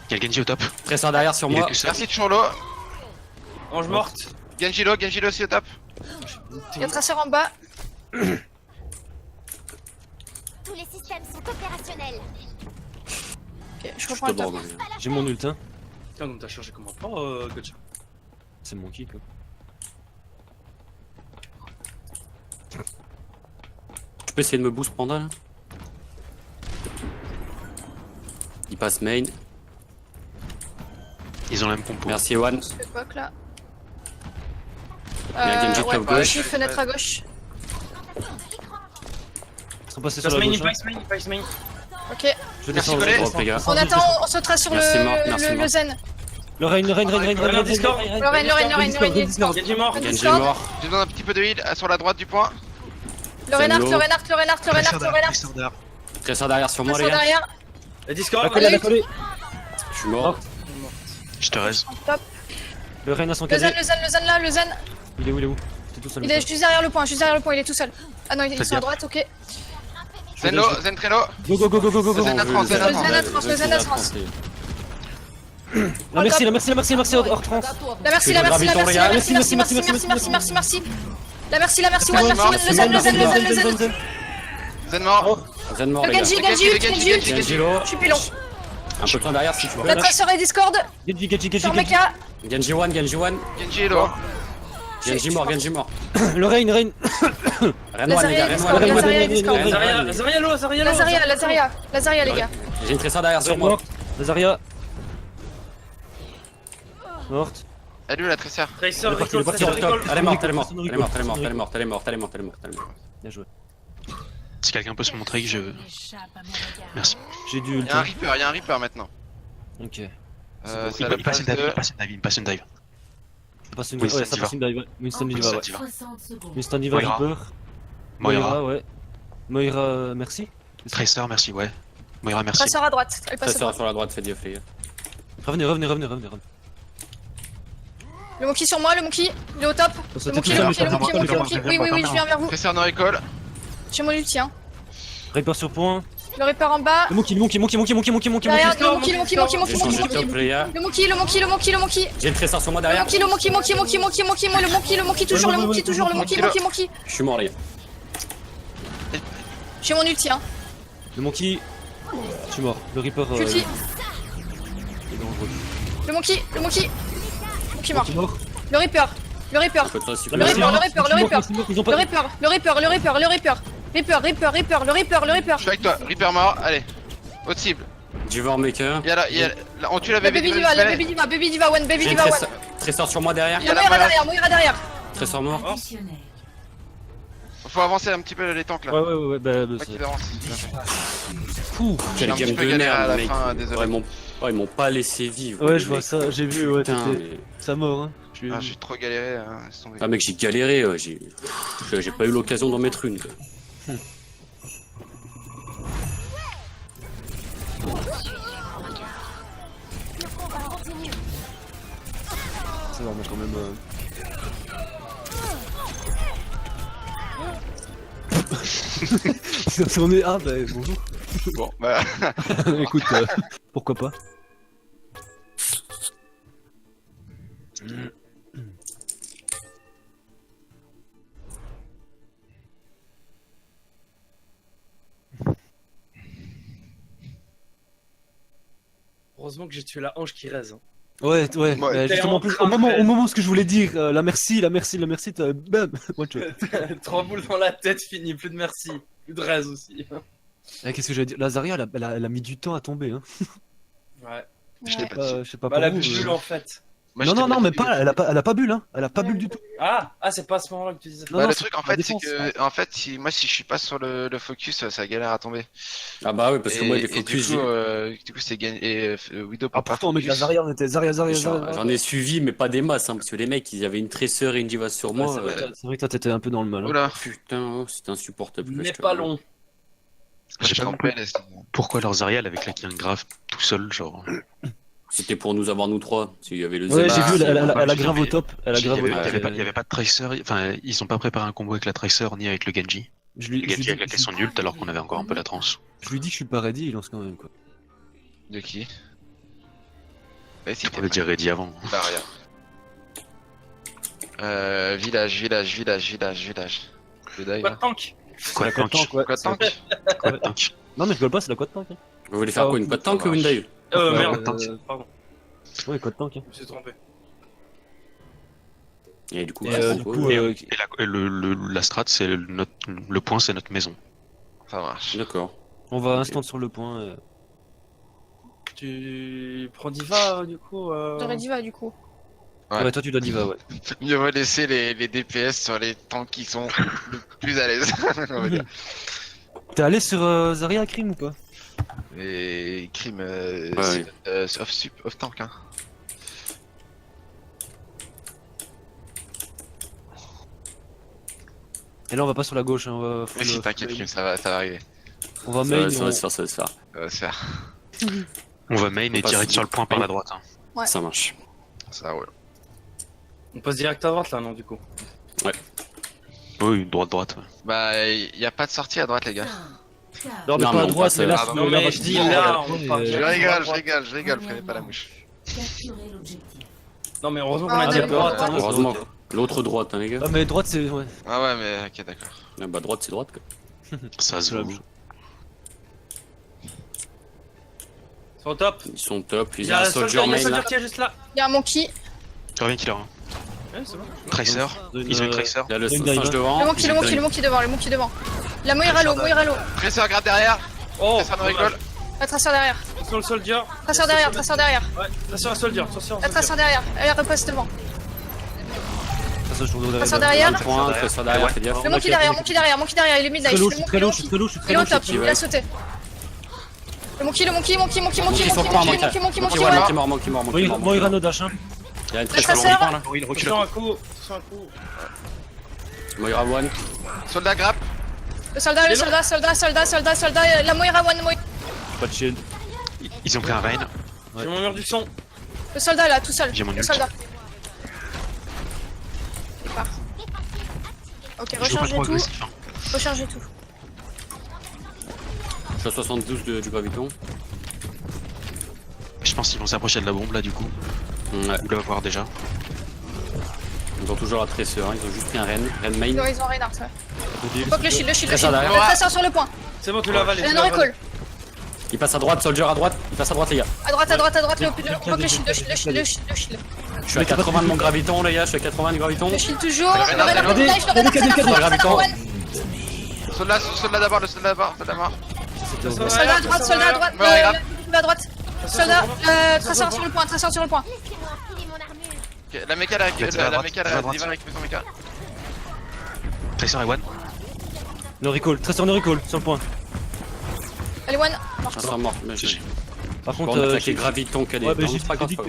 il y a le Genji au top. Tracer derrière sur Il est moi. tout seul. Merci Churlo. Ange morte. Genji aussi au top. Il y a Tracer en bas. Tous les systèmes sont opérationnels. Ok, je reprends le top. J'ai mon ult, hein. Tiens, donc t'as chargé comment pas, Gotcha. C'est mon kick, quoi. Tu peux essayer de me boost Panda là. Il passe main. Ils ont la même compo. Merci Ewan. Le poc là. Il y a Genji top gauche. Genji, fenêtre à gauche. Ils sont passés Passe sur la main, gauche. il passe main. Ok. Je Merci, descends. collègue. Drop, les gars. On attend, on sautera sur Merci, Marc, merci, le Marc. zen. Le Rain. Discord. Le Genji mort. Genji mort. J'ai besoin d'un petit peu de heal sur la droite du point. Le Reinhardt. Tracer derrière sur moi, Passe les gars. derrière. Et Discord. La collé. Je suis mort. Je te raise. Le Rain a son Le casé. zen. Il est où T'es tout seul. Il est juste derrière le point, il est tout seul. Ah non, ils sont à droite, ok. Zen Trello. Go. Zen à 30, Zen à 30. Le Zen à France. La merci hors trans. La merci. La merci, one. Le zen. Zen mort. Zen mort, Le les gars. Genji. Genji low. Je suis pilon. Un peu de temps derrière si tu peux. La Tracer et Discord. Genji. Sur Mecha. Genji one. Genji est low. Genji mort. Le Rain. Renoir, les gars. La Zarya, les gars. J'ai une Tracer derrière sur moi. Lazaria. Morte. Elle est où la Tracer? Tracer, Elle est partie, recall, Sur le top. Elle est morte. Recall. Si quelqu'un peut se montrer que je. Merci. J'ai du ult. Il y a un Reaper maintenant. Ok. C'est Il la passe une place dive, de... il passe une dive. Ça passe une Winston ouais, ça passe une dive. Ouais. Winston Diva, ouais. 60 secondes. Winston Diva, Moira. Reaper. Moira. Ouais. Moira, merci. Tracer, merci, ouais. Moira, merci. Tracer à droite. Elle passe à Tracer droite. sur la droite, faites gaffe, les gars. Revenez. Le monkey sur moi, il est au top. Le monkey. Oui, je viens vers vous. Tracer no recall. J'ai mon ulti, hein. Reaper sur point. Le Reaper en bas. Le monkey. Derrière, le monkey. J'ai changé de top, les gars. Le monkey. J'ai une Tracer sur moi derrière. Le monkey, toujours. Je suis mort, les gars. J'ai mon ulti, hein. Le monkey. Je suis mort. Le Reaper. Ulti. Il est dangereux. Le monkey. Monkey mort. Monkey mort. Le Reaper. Un peu de temps, s'il vous Le plaît. Reaper. Ils ont Le pas. Reaper. Je suis avec toi. Reaper mort. Allez. Haute cible. Duvar Maker. On tue la La bébé Baby Diva one. J'ai une Tracer sur moi derrière. Il y a Moira derrière. Tracer mort. Missionnaire. Faut avancer un petit peu les tanks là. Ouais. Bah, Pas qu'il avance. Fou. J'ai Quel un petit game peu de galéré à merde, la mec. fin, désolé. Ils m'ont pas laissé vivre. Ouais, les je vois mecs. ça, j'ai vu, ouais, Putain, t'étais. mais- Ça mort, hein. Ah, j'ai trop galéré. laisse tomber. Ah mec, j'ai galéré, j'ai pas eu l'occasion d'en mettre une. Quoi. Ça va, on a quand même. On est. Ah, bah bonjour. Bon, bah. Écoute, pourquoi pas. Heureusement que j'ai tué la hanche qui reste. Hein. Ouais, Ouais. justement, T'es en au train moment ce que je voulais dire, la merci, t'as bam, one shot. 3 boules dans la tête, fini, plus de merci. Plus de raise aussi. Qu'est-ce que j'allais dire? La Zarya, elle a mis du temps à tomber, hein. Ouais. Je t'ai pas dit. Je sais pas Bah, la pour vous, bulle en fait. Moi, je Non, t'ai non, pas mais dit. pas, elle a pas bulle, hein. Elle a pas bulle du tout. Ah, c'est pas à ce moment-là que tu disais. Non, Bah, non, le c'est truc en pour la fait c'est défense. que en fait si je suis pas sur le focus ça galère à tomber. Ah bah oui, parce que moi, les Et focus, du coup c'est gagné et Widow Ah, peut pas pourtant, mec, la focus. Zarya, on était Zarya. j'en ai suivi, mais pas des masses, hein, parce que les mecs, ils avaient une tresseur et une diva sur moi. C'est vrai que toi, t'étais un peu dans le mal. Hein. Oula, Putain, c'était insupportable. N'est pas long. j'ai pas compris. Pourquoi leur Zarya elle avait claqué un grave tout seul, genre. C'était pour nous avoir nous trois. S'il y avait le Ouais, Zema. j'ai vu, elle a j'ai grave vu, au top. Elle a Il y grave au avait, top. il y avait pas de Tracer, enfin ils ont pas préparé un combo avec la Tracer ni avec le Genji. Le Genji a claqué son ult alors qu'on avait encore un peu la transe. Je lui dis que je suis pas ready, il lance quand même quoi. De qui? Ouais, si On avait déjà ready avant. Bah regarde. Village. Le die, Pas de là. tank. Quoi, Quad tank, ouais. Quoi de tank? Quoi, tank. Non, mais je rigole pas, c'est la quad tank. Hein. Vous voulez faire quoi, une quad tank ou une die? Merde. tank. Pardon, Ouais, quad tank. Hein. je me suis trompé. Et du coup, Et du coup, Et la strat, c'est le point, c'est notre maison. Ça marche. d'accord. on va instant sur le point. Tu prends Diva du coup J'aurais dit va du coup. Ouais. Ouais, toi tu dois diva, ouais. Mieux vaut laisser les DPS sur les tanks qui sont le plus à l'aise. On va dire. T'es allé sur Zarya Krim ou pas? Et crime Ouais. off tank hein. Et là on va pas sur la gauche, hein, on va. Mais si t'inquiète crime ça va arriver. On va Ça main. va se faire, ça va se faire. Ça va se faire. On va main et passe direct sur le point par la main. droite. Hein. Ouais. Ça marche. Ça roule. On passe direct à droite là, non, du coup. Oui, droite. Ouais. Bah y a pas de sortie à droite les gars. Non, mais Non, pas mais à on droite, passe, mais là, ah, c'est- non, là, mais va je se dis dire, là, on on va- part Je direct. rigole, prenez pas la mouche. Capturer l'objectif. Non, mais heureusement qu'on a Ah, dit à ouais, droite. ouais. Hein, Heureusement, l'autre droite, hein, les gars. Ah, mais droite c'est. Ouais. Ah ouais mais ok d'accord. Ah bah, droite, c'est droite, quoi. Ça se Ouais. voit. Sur le top. Ils sont top. Il Ils y ont a un un soldier soldier main là. qui est juste là. Il y a un monkey. Reviens killer. Hein. Ouais, c'est bon. Tracer. Ils ont une Tracer. Il y a le Une singe dive. devant. Le monkey, le monkey devant. La Moira l'eau. Tresseur grave derrière. Oh, Ça me rigole. La traceur derrière. sur le soldier. Traceur derrière. Ouais, traceur à soldier. La traceur derrière. Elle repasse devant. Ça, je tourne Traceur derrière. derrière. Point, tresseur derrière, fais gaffe. Le monkey derrière. Il est mid-dive. Très low, Le je suis très low, je suis très low, je suis Il très est low. au top. petit, Il ouais. a sauté. Le monkey. Monkey sur le point, Monkey. Monkey mort. Monkey mort. Moira no dash, hein. Il y a une La tresseur traceur. là. Il recule. Attention un coup. Attention un coup. Moira one. Soldat grappe. Le soldat. La Moira one. Pas de shield. Ils ont pris un rain. J'ai mon mur du son. Le soldat là, tout seul. J'ai mon Le ult. soldat. Il part. Ok, Je joue pas rechargez trop tout. agressif. Hein. Rechargez tout. Je suis à 72 du graviton. Je pense qu'ils vont s'approcher de la bombe là du coup. Ouais. Ou l'avoir déjà. Ils ont toujours la tresseur. Ils ont juste pris un Ren main. Non, ils ont Reinhardt, ouais. Fuck le shield. Tresseur derrière. La traceur sur le point. C'est bon, tu l'as avalé. Il y a un recall. Il passe à droite, soldier à droite. Il passe à droite, les gars. À droite, fuck le shield. Le shield. Je suis à 80 de mon graviton, les gars. Je suis à 80 du graviton. Le shield toujours. Le Reinhardt regardez, dive, le Reinhardt graviton. Soldat d'abord, le soldat mort. Soldat à droite. Ouais, grave. À droite. Soldat. Traceur sur le point. Laissez-moi enfiler mon armure. Ok, la méca la méca à droite. Diva récupère son méca. Tracer et one. No recall, Tressor no recall, sur le point. Allez, one. Ça sera mort. Mais GG. Par Bon, contre, on attaque les gravitons qu'elle est. ouais, mais j'ai C'est pas grave. dit que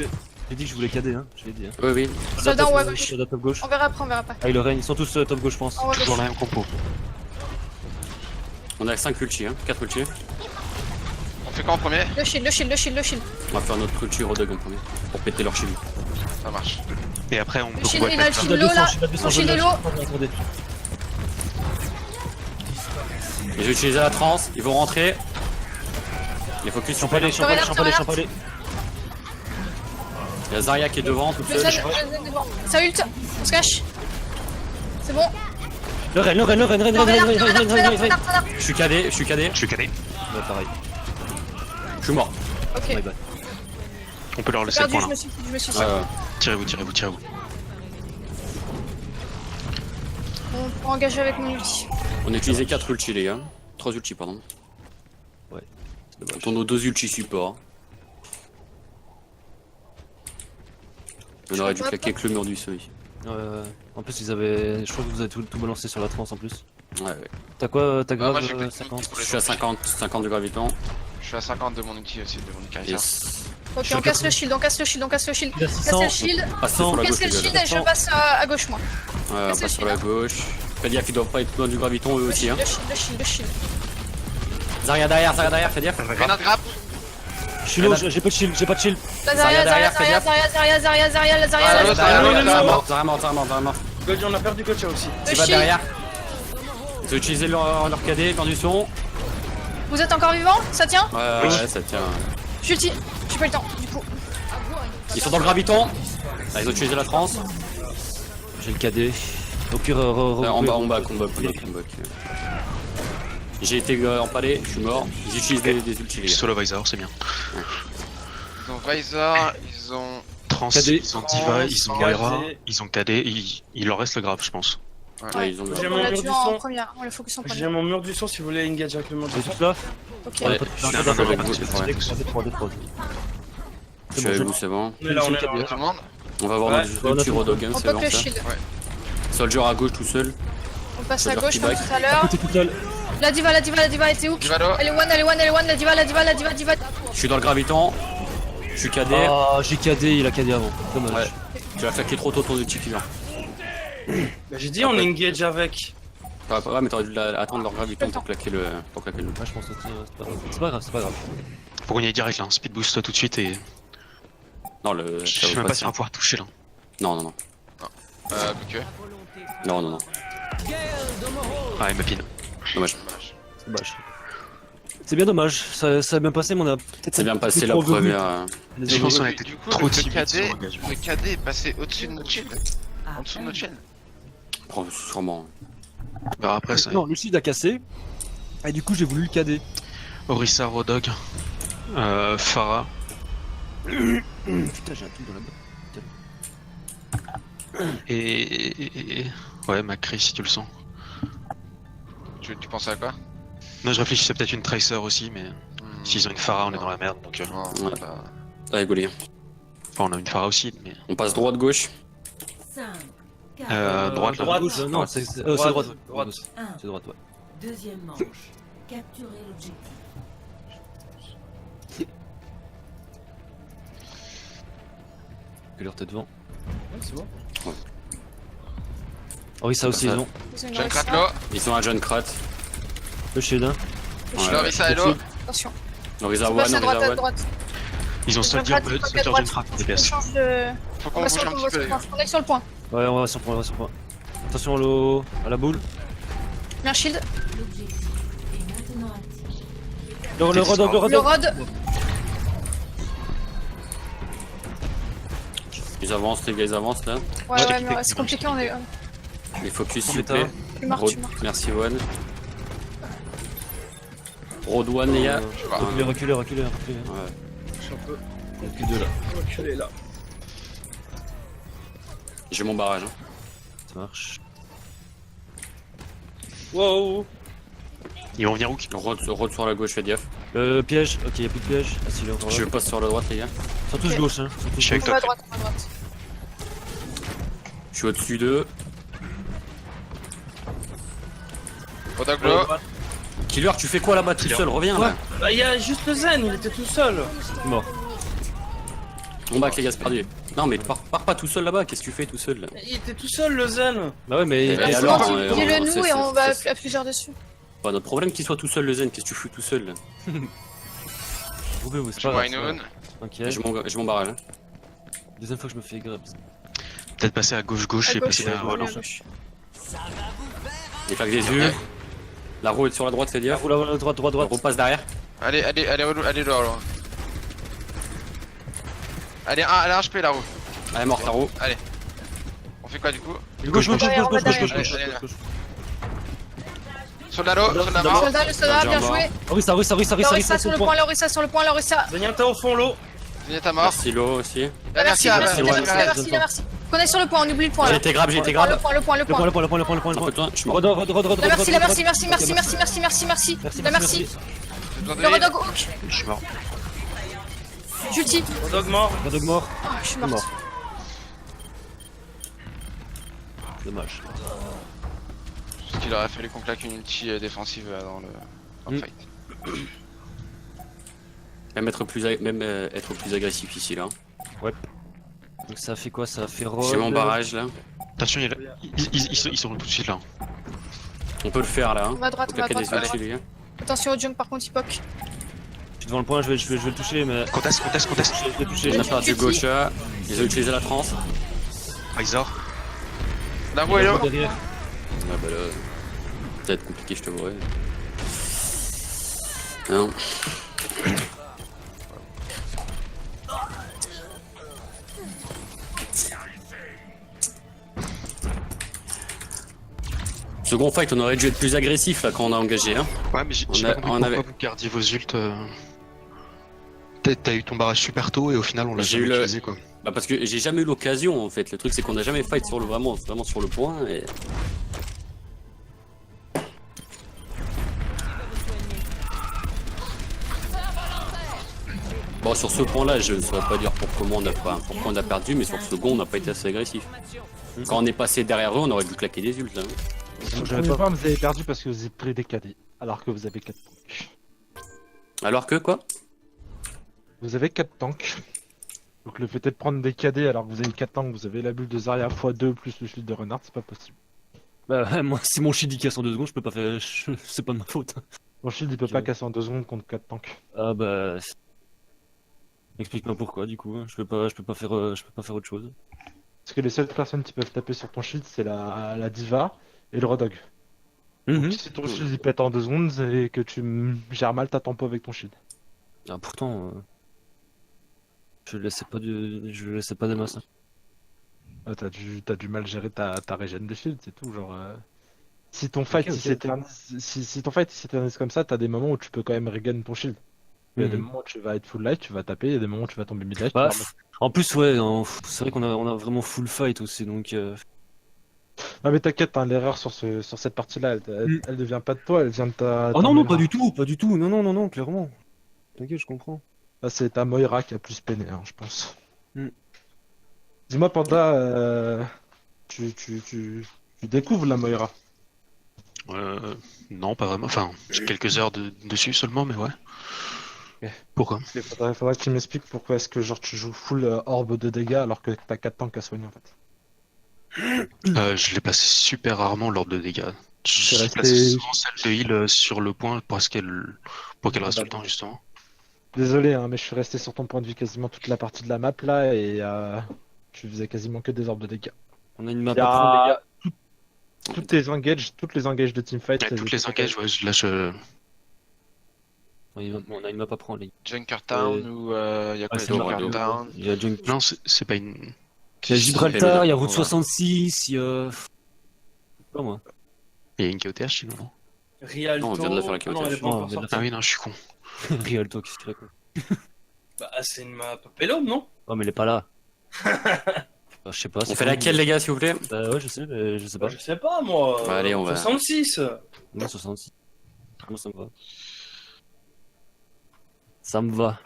je voulais cader, hein. Je l'ai dit. Hein. Oui, oui. Soldat en web. Soldat top gauche. On verra après. Ah, il règne, ils sont tous top gauche, je pense. En web. Toujours la même compo. On a 5 ulti, hein. 4 ulti. On fait quoi en premier? Le shield. On va faire notre ulti Rodog en premier. Pour péter leur shield. Ça marche. Et après on peut Le shield, combo il a le attack. shield low là. Shield Mon shield est low. Attendez. Et j'ai utilisé la transe. Ils vont rentrer. Les focus sur Champalé, Champalé. champalé. Il y a Zarya qui est devant, toute Le seule. Zen devant. Ça ult. On se cache. C'est bon. Le Ren. Reinhardt. Je suis cadé. Je suis cadé. Ouais, pareil. Je suis mort. Ok. My bad. On peut leur laisser le Perdu, point je là. me suis. Tirez-vous. On peut engager avec mon ulti. On a utilisé 4 ultis, les gars. 3 ultis, pardon. Ouais. Pour nos 2 ultis support. On aurait dû claquer que le mur du seuil. En plus, ils avaient. Je crois que vous avez tout balancé sur la trans en plus. Ouais. T'as quoi? T'as moi, grave j'ai que 50? Je suis à 50 de graviton. Je suis à 50 de mon outil aussi, de mon caractère. Yes. Ok, on casse le shield, on casse le shield. Il a 600. Casse le shield. Ah, c'est sur la gauche, Casse le les gars. shield et je passe à gauche, moi. Ouais, on passe sur la gauche. Fais gaffe, ils doivent pas être loin du graviton, eux aussi. Hein. Le shield. Zarya derrière, fais gaffe. Grenade grappe. Je suis low, j'ai pas de shield, Zarya, Zarya mort. Goji, on a perdu Gocha aussi. Tu vas derrière. Ils ont utilisé leur cadet, dans du son. Vous êtes encore vivant? Ça tient? Ouais, ça tient. Je suis ulti. J'ai pas eu le temps, du coup. Ils sont dans le graviton. Ah, ils ont utilisé la France. J'ai le KD. Au pire, On back. J'ai été empalé, je suis mort. Ils utilisent des ultis, les gars. Solo Visor, c'est bien. Ils ont Visor, ils ont... Trans, KD. ils ont Diva, ils ont KD. Moira, ils ont KD, il leur reste le grave, je pense. Ouais, ils ont J'ai On mon l'a mur tué du en son. première, on le focus en J'ai première. mon mur du son si vous voulez engage avec le mur du Vous son. êtes là? Ok. Ouais, Non, je suis avec vous, c'est c'est bon. vrai. Je suis avec vous, c'est bon. On est là, on est Il y a là. tout le monde. On va voir Ouais, notre petit Rodogan, On c'est pop bon le ça. shield. Soldier à gauche tout seul. On passe à Soldier gauche qui comme back. tout à l'heure. T'es tout seul. La diva, elle était hook. Diva là. Elle est one, la diva. Je suis dans le graviton. Je suis KD. Ah, j'ai KD, il a KD avant. Dommage. Ouais. Tu as claqué trop tôt ton ulti killer. Bah, j'ai dit on engage avec. Ouais, mais t'aurais dû attendre leur graviton pour claquer le. Ouais, je pense aussi, c'est pas grave. Faut qu'on y aille direct là, hein. Speed boost toi tout de suite et. Non, le. Je sais même pas si on va pouvoir toucher là. Non. Ok. Non. Ah, il me pine. Dommage. C'est dommage. C'est bien dommage, ça a bien passé, mais on a peut-être. C'est bien passé la trop venu. première. Je pense qu'on a été Du coup, trop le timide sur KD, l'engagement. le KD est passé au-dessus de notre shield. En dessous de notre shield. Oh, sûrement. Bah après ça. Non, le shield a cassé. Et du coup, j'ai voulu le KD. Orisa, Rodog, Farah. Putain, j'ai un truc dans la main. Et. Ouais, Macri si tu le sens. Tu pensais à quoi? Non, je réfléchissais peut-être une Tracer aussi, mais s'ils ont une Farah, on est dans la merde donc. Non, Ouais. bah, T'as rigolé. Enfin, on a une Farah aussi, mais. On passe droite-gauche. 5, 4, Droite là. droite. Gauche, non, Droite. c'est Droite. droite. Droite. 1. C'est droite, ouais. Deuxième manche. Capturez l'objectif. Que leur tête devant. Ouais, c'est bon. Oh oui, ça aussi, ils ont. j'ai un crack là. Ils sont à John Krat. Le shield, hein. Ouais. Lorissa, hello. Attention. Orisa On passe à One, droite, Orisa à One. droite. Ils ont Soldier Droite, droite, Soldier droite. d'une frappe, On DPS. change de. Faut On qu'on va bouge sur un le petit point, peu, les gars. on est sur le point. Ouais, on va sur le point, Attention à la boule. Mets un shield. L'objectif est maintenant actif. Le Rodog. Le rod. Ils avancent, les gars, ils avancent là. Ouais, mais c'est compliqué, on est. Les focus, On s'il est vous plaît. un. Tu marques, Road, tu marques. merci One. Road One, les gars. Reculez. Ouais. Je suis un peu Il y a plus de là. reculé là. J'ai mon barrage. Hein. Ça marche. Wow. Ils vont venir où? Road sur la gauche, fais gaffe. Piège. Ok, y'a plus de piège. Ah si, il est encore Je là. passe sur la droite, les gars. Ils sont tous gauche, hein. Je suis avec On va toi. à droite. Je suis au-dessus d'eux. Rodog là. Killer, tu fais quoi là-bas tout seul? Reviens là. Bah, il y a juste le Zen, il était tout seul. Mort. On back, les gars, c'est perdu. Non, mais pars pas tout seul là-bas. Qu'est-ce que tu fais tout seul là? Il était tout seul, le Zen. Bah ouais, mais. Et alors, Dis-le nous c'est- et on va c'est- à plusieurs dessus. Pas notre problème qu'il soit tout seul, le Zen. Qu'est-ce que tu fous tout seul là? Vous pouvez, c'est Je pas vois grave. une one. Ok. J'ai mon barrage. Hein. Deuxième fois que je me fais grab. Peut-être passer à gauche À et gauche, passer derrière on est à Roland. gauche. Les claques des yeux. La roue est sur la droite, c'est dire. Roule à droite. La roue passe derrière. Allez, là. Allez, un HP la roue. Elle est morte, la roue. On fait quoi du coup? Gauche. Derrière, on va derrière. Allez. Soldado, Le soldat, bien joué. Ah oui, ça. Lorissa sur le point, Lorissa. Zenyatta au fond, l'eau. Zenyatta mort. Merci Lo aussi. Merci, merci, merci, merci. On est sur le point, on oublie le point J'ai là. été grave, j'ai été grave. Le point, le point, le point. Le point. Un peu de temps, je suis mort. La merci, la merci, merci, merci, merci, merci, merci, merci. La merci. Le Redog Hook. Je suis mort. Juti. Dog mort. Dog mort. Oh, je suis morte. Dommage. Parce qu'il aurait fallu qu'on claque une ulti défensive dans le fight. Même être plus agressif ici là. Donc ça fait quoi? Ça fait J'ai mon barrage là. Attention, ils sont tout de suite là. On peut le faire là. On va à droite, on va à droite. Les gars. Attention au junk par contre, il poke. Je suis devant le point, je vais le toucher, mais. Contest. Je vais le toucher. On a perdu Gaucha. Ils ont utilisé la trance. Razor. D'un hello. Derrière. Ah bah là. Ça va être compliqué, je te vois. Non. Second fight, on aurait dû être plus agressif là quand on a engagé. Hein. Ouais, mais j'ai On pas a- compris on pourquoi avait- vous gardiez vos ults. T'as eu ton barrage super tôt et au final on l'a J'ai jamais eu le- utilisé quoi. Bah parce que j'ai jamais eu l'occasion en fait. Le truc c'est qu'on n'a jamais fight sur le vraiment sur le point et. Bon sur ce point là je ne saurais pas dire pourquoi on a perdu mais sur le second on n'a pas été assez agressif. Quand on est passé derrière eux on aurait dû claquer des ults là. Le premier point, vous avez perdu parce que vous avez pris des KD, alors que vous avez 4 tanks. Alors que quoi? Vous avez 4 tanks. Donc le fait de prendre des KD alors que vous avez 4 tanks, vous avez la bulle de Zarya x2 plus le shield de Renard, c'est pas possible. Bah, moi, si mon shield il casse en 2 secondes, je peux pas faire. C'est pas de ma faute. Mon shield il peut pas casser en 2 secondes contre 4 tanks. Ah bah. Explique-moi pourquoi du coup. Je peux pas faire autre chose. Parce que les seules personnes qui peuvent taper sur ton shield c'est la Diva et le Rodog. Mhm. Si ton shield il pète en 2 secondes et que tu gères mal ta tempo avec ton shield. Ah, pourtant. Je le laissais pas des masses. Ah, t'as du mal gérer ta régène de shield, c'est tout. Genre, si ton fight il s'éternise, si ton fight il s'éternise comme ça, t'as des moments où tu peux quand même regain ton shield. Il y a des moments où tu vas être full life, tu vas taper, il y a des moments où tu vas tomber mid life. Bah, en plus, ouais, c'est vrai qu'on a vraiment full fight aussi, donc. Non mais t'inquiète, hein, l'erreur sur cette partie-là, elle devient pas de toi, elle vient de ta. Oh non, non, pas du tout, pas du tout. Non, clairement. T'inquiète, je comprends. Là, c'est ta Moira qui a plus peiné, hein, je pense. Mm. Dis-moi, Panda, tu découvres la Moira. Non, pas vraiment. Enfin, j'ai quelques heures dessus seulement, mais ouais. Ok. Pourquoi? Il faudra que tu m'expliques pourquoi est-ce que genre tu joues full orbe de dégâts alors que t'as 4 tanks à soigner en fait. Je l'ai passé super rarement l'ordre de dégâts. C'est Je resté- place souvent celle de heal sur le point pour qu'elle reste tout le temps justement. Désolé, hein, mais je suis resté sur ton point de vue quasiment toute la partie de la map là et je faisais quasiment que des orbes de dégâts. On a une map Y a- à prendre, les gars. Toutes les engages de teamfight. Ouais, toutes les engages, ouais, là je. On a une map à prendre, les gars. Junkertown ou y'a quoi c'est les Mario. Junkertown? Il y a Junk. Non, c'est pas une. Il y a Gibraltar, il y a Route Ouais. 66, il y a. Pas moi. Il y a une KOTH sinon. Non. Rialto. Non, on vient de la faire la Ah non, elle est pas Non, encore on vient de la sortie. Ah oui, non, je suis con. Rialto, qu'est-ce qu'il a quoi? Bah, c'est une map Pelom, non? Oh, mais elle est pas là. Je sais pas. On fait laquelle les gars s'il vous plaît? Bah ouais, je sais, mais je sais pas. Bah, je sais pas, moi. Bah, allez, on va- 66. Moi, 66. Moi, ça me va. Ça me va.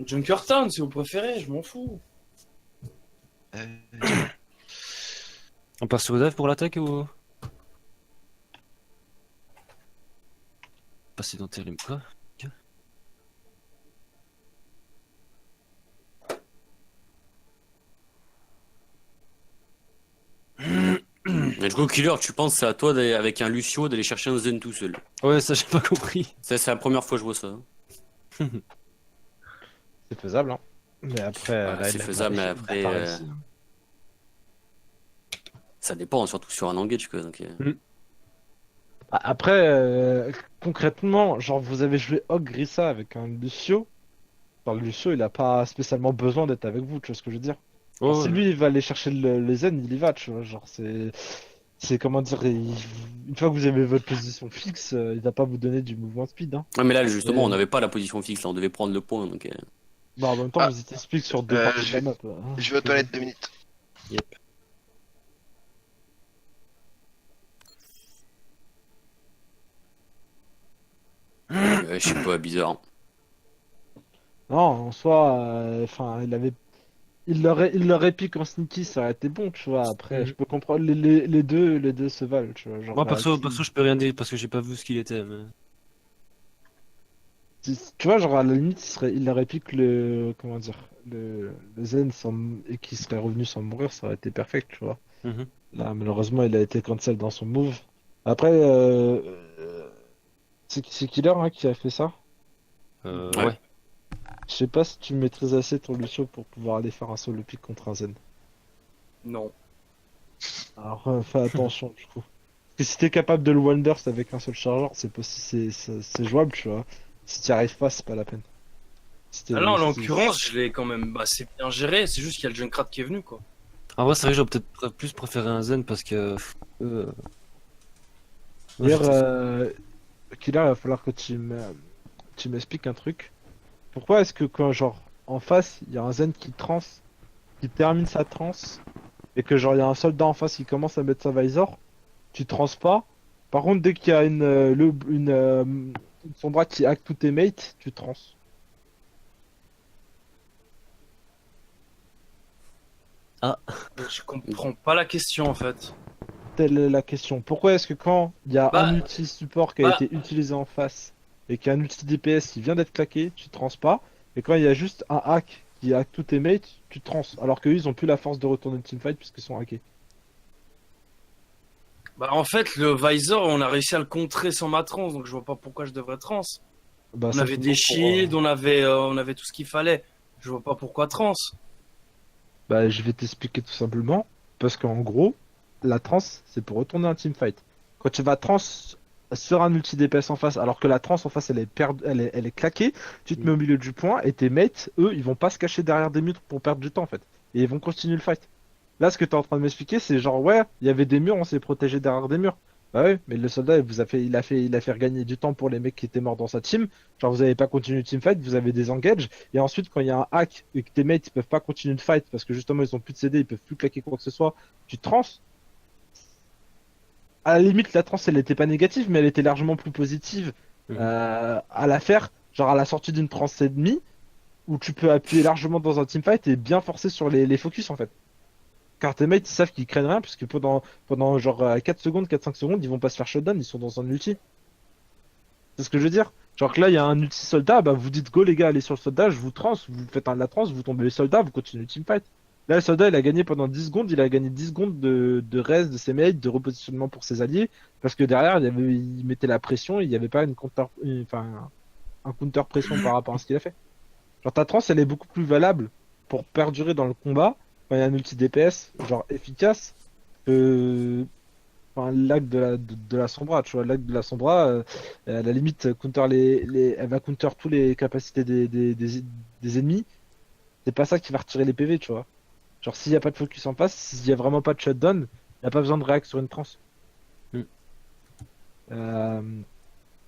Junkertown, si vous préférez, je m'en fous. On passe sur Dev pour l'attaque ou. Passer dans Terrim quoi? Mais du coup Killer, tu penses c'est à toi avec un Lucio d'aller chercher un Zen tout seul? Ouais, ça j'ai pas compris. Ça c'est la première fois que je vois ça. C'est faisable, hein. Mais après, Ouais, là, c'est il a faisable, pas- mais il a après, pas réussi, hein. Ça dépend, surtout sur un engage quoi. Donc, Après, concrètement, genre vous avez joué Grissa avec un Lucio. Genre Lucio, il a pas spécialement besoin d'être avec vous, tu vois ce que je veux dire? Genre, Oh, si lui il va aller chercher les zen, il y va, tu vois. Genre c'est comment dire, une fois que vous avez votre position fixe, il va pas vous donner du mouvement speed, hein. Ouais, mais là justement on n'avait pas la position fixe, là on devait prendre le point donc. Bah, en même temps, Ah. vous t'explique sur deux parties de la map. Hein. Je vais aux toilettes 2 minutes. Yep. Je sais pas, bizarre. Non, en soi, enfin, il l'aurait piqué en sneaky, ça aurait été bon, tu vois. Après, Mhm. je peux comprendre, les deux se valent, tu vois. Genre, Moi, perso, si- perso, je peux rien dire parce que j'ai pas vu ce qu'il était. Mais... tu vois, genre, à la limite, il aurait piqué comment dire, le Zen et qu'il serait revenu sans mourir, ça aurait été perfect, tu vois. Mhm. Là, malheureusement, il a été cancel dans son move. Après, c'est Killer hein, qui a fait ça. Ouais. Ouais. Je sais pas si tu maîtrises assez ton Lucio pour pouvoir aller faire un solo pick contre un Zen. Non. Alors, fais attention, du coup. Parce que si t'es capable de le wonders avec un seul chargeur, c'est possible, c'est jouable, tu vois. Si t'y arrives pas, c'est pas la peine. Si t'es- Ah là, en si- l'occurrence, je l'ai quand même assez bien géré. C'est juste qu'il y a le Junkrat qui est venu, quoi. En vrai, c'est vrai que j'aurais peut-être plus préféré un Zen parce que. Euh... D'ailleurs, ouais, Killer, il va falloir que tu m'expliques un truc. Pourquoi est-ce que quand, genre, en face, il y a un Zen qui termine sa transe, et que, genre, il y a un soldat en face qui commence à mettre sa visor, tu trans pas. Par contre, dès qu'il y a une sombra qui hack tous tes mates, tu trans. Je comprends pas la question, en fait. Telle est la question. Pourquoi est-ce que quand il y a Bah, un ulti support qui a bah, été utilisé en face et qu'il y a un ulti DPS qui vient d'être claqué, tu trans pas. Et quand il y a juste un hack qui hack tous tes mates, tu trans. Alors qu'eux, ils ont plus la force de retourner le teamfight puisqu'ils sont hackés. bah, en fait, le Visor, on a réussi à le contrer sans ma trans, donc je vois pas pourquoi je devrais trans. Bah, On ça avait fait des donc shields, on avait tout ce qu'il fallait. Je vois pas pourquoi trans. Bah, je vais t'expliquer tout simplement. Parce qu'en gros, la trans, c'est pour retourner un teamfight. Quand tu vas trans sur un ulti DPS en face, alors que la trans en face, elle est claquée, tu te mets au milieu du point et tes mates, eux, ils vont pas se cacher derrière des murs pour perdre du temps en fait. Et ils vont continuer le fight. Là, ce que tu es en train de m'expliquer, c'est genre, ouais, il y avait des murs, on s'est protégé derrière des murs. Bah ouais, mais le soldat, il a fait gagner du temps pour les mecs qui étaient morts dans sa team. Genre, vous avez pas continué le teamfight, vous avez des engages. Et ensuite, quand il y a un hack et que tes mates ils peuvent pas continuer de fight parce que justement ils ont plus de CD, ils peuvent plus claquer quoi que ce soit, tu trans. À la limite, la trans, elle était pas négative, mais elle était largement plus positive à la faire, genre à la sortie d'une trans ennemie, où tu peux appuyer largement dans un teamfight et bien forcer sur les focus en fait. Car tes mates, ils savent qu'ils craignent rien, puisque pendant genre 4 secondes, 4-5 secondes, ils vont pas se faire shutdown, ils sont dans un ulti. C'est ce que je veux dire. Genre que là, il y a un ulti soldat, bah vous dites go les gars, allez sur le soldat, je vous trans, vous faites un de la trans, vous tombez le soldat, vous continuez le teamfight. Là, le soldat, il a gagné pendant 10 secondes, il a gagné 10 secondes de rest de ses mates, de repositionnement pour ses alliés, parce que derrière, il mettait la pression, il n'y avait pas enfin, un counter pression par rapport à ce qu'il a fait. Genre ta trans, elle est beaucoup plus valable pour perdurer dans le combat quand il y a un ulti DPS, genre efficace, que enfin, lag de la Sombra, tu vois, lag de la Sombra, à la limite, elle va counter tous les capacités des ennemis. C'est pas ça qui va retirer les PV, tu vois. Genre, s'il n'y a pas de focus en face, s'il n'y a vraiment pas de shutdown, il n'y a pas besoin de réact sur une trans. Mm. Euh,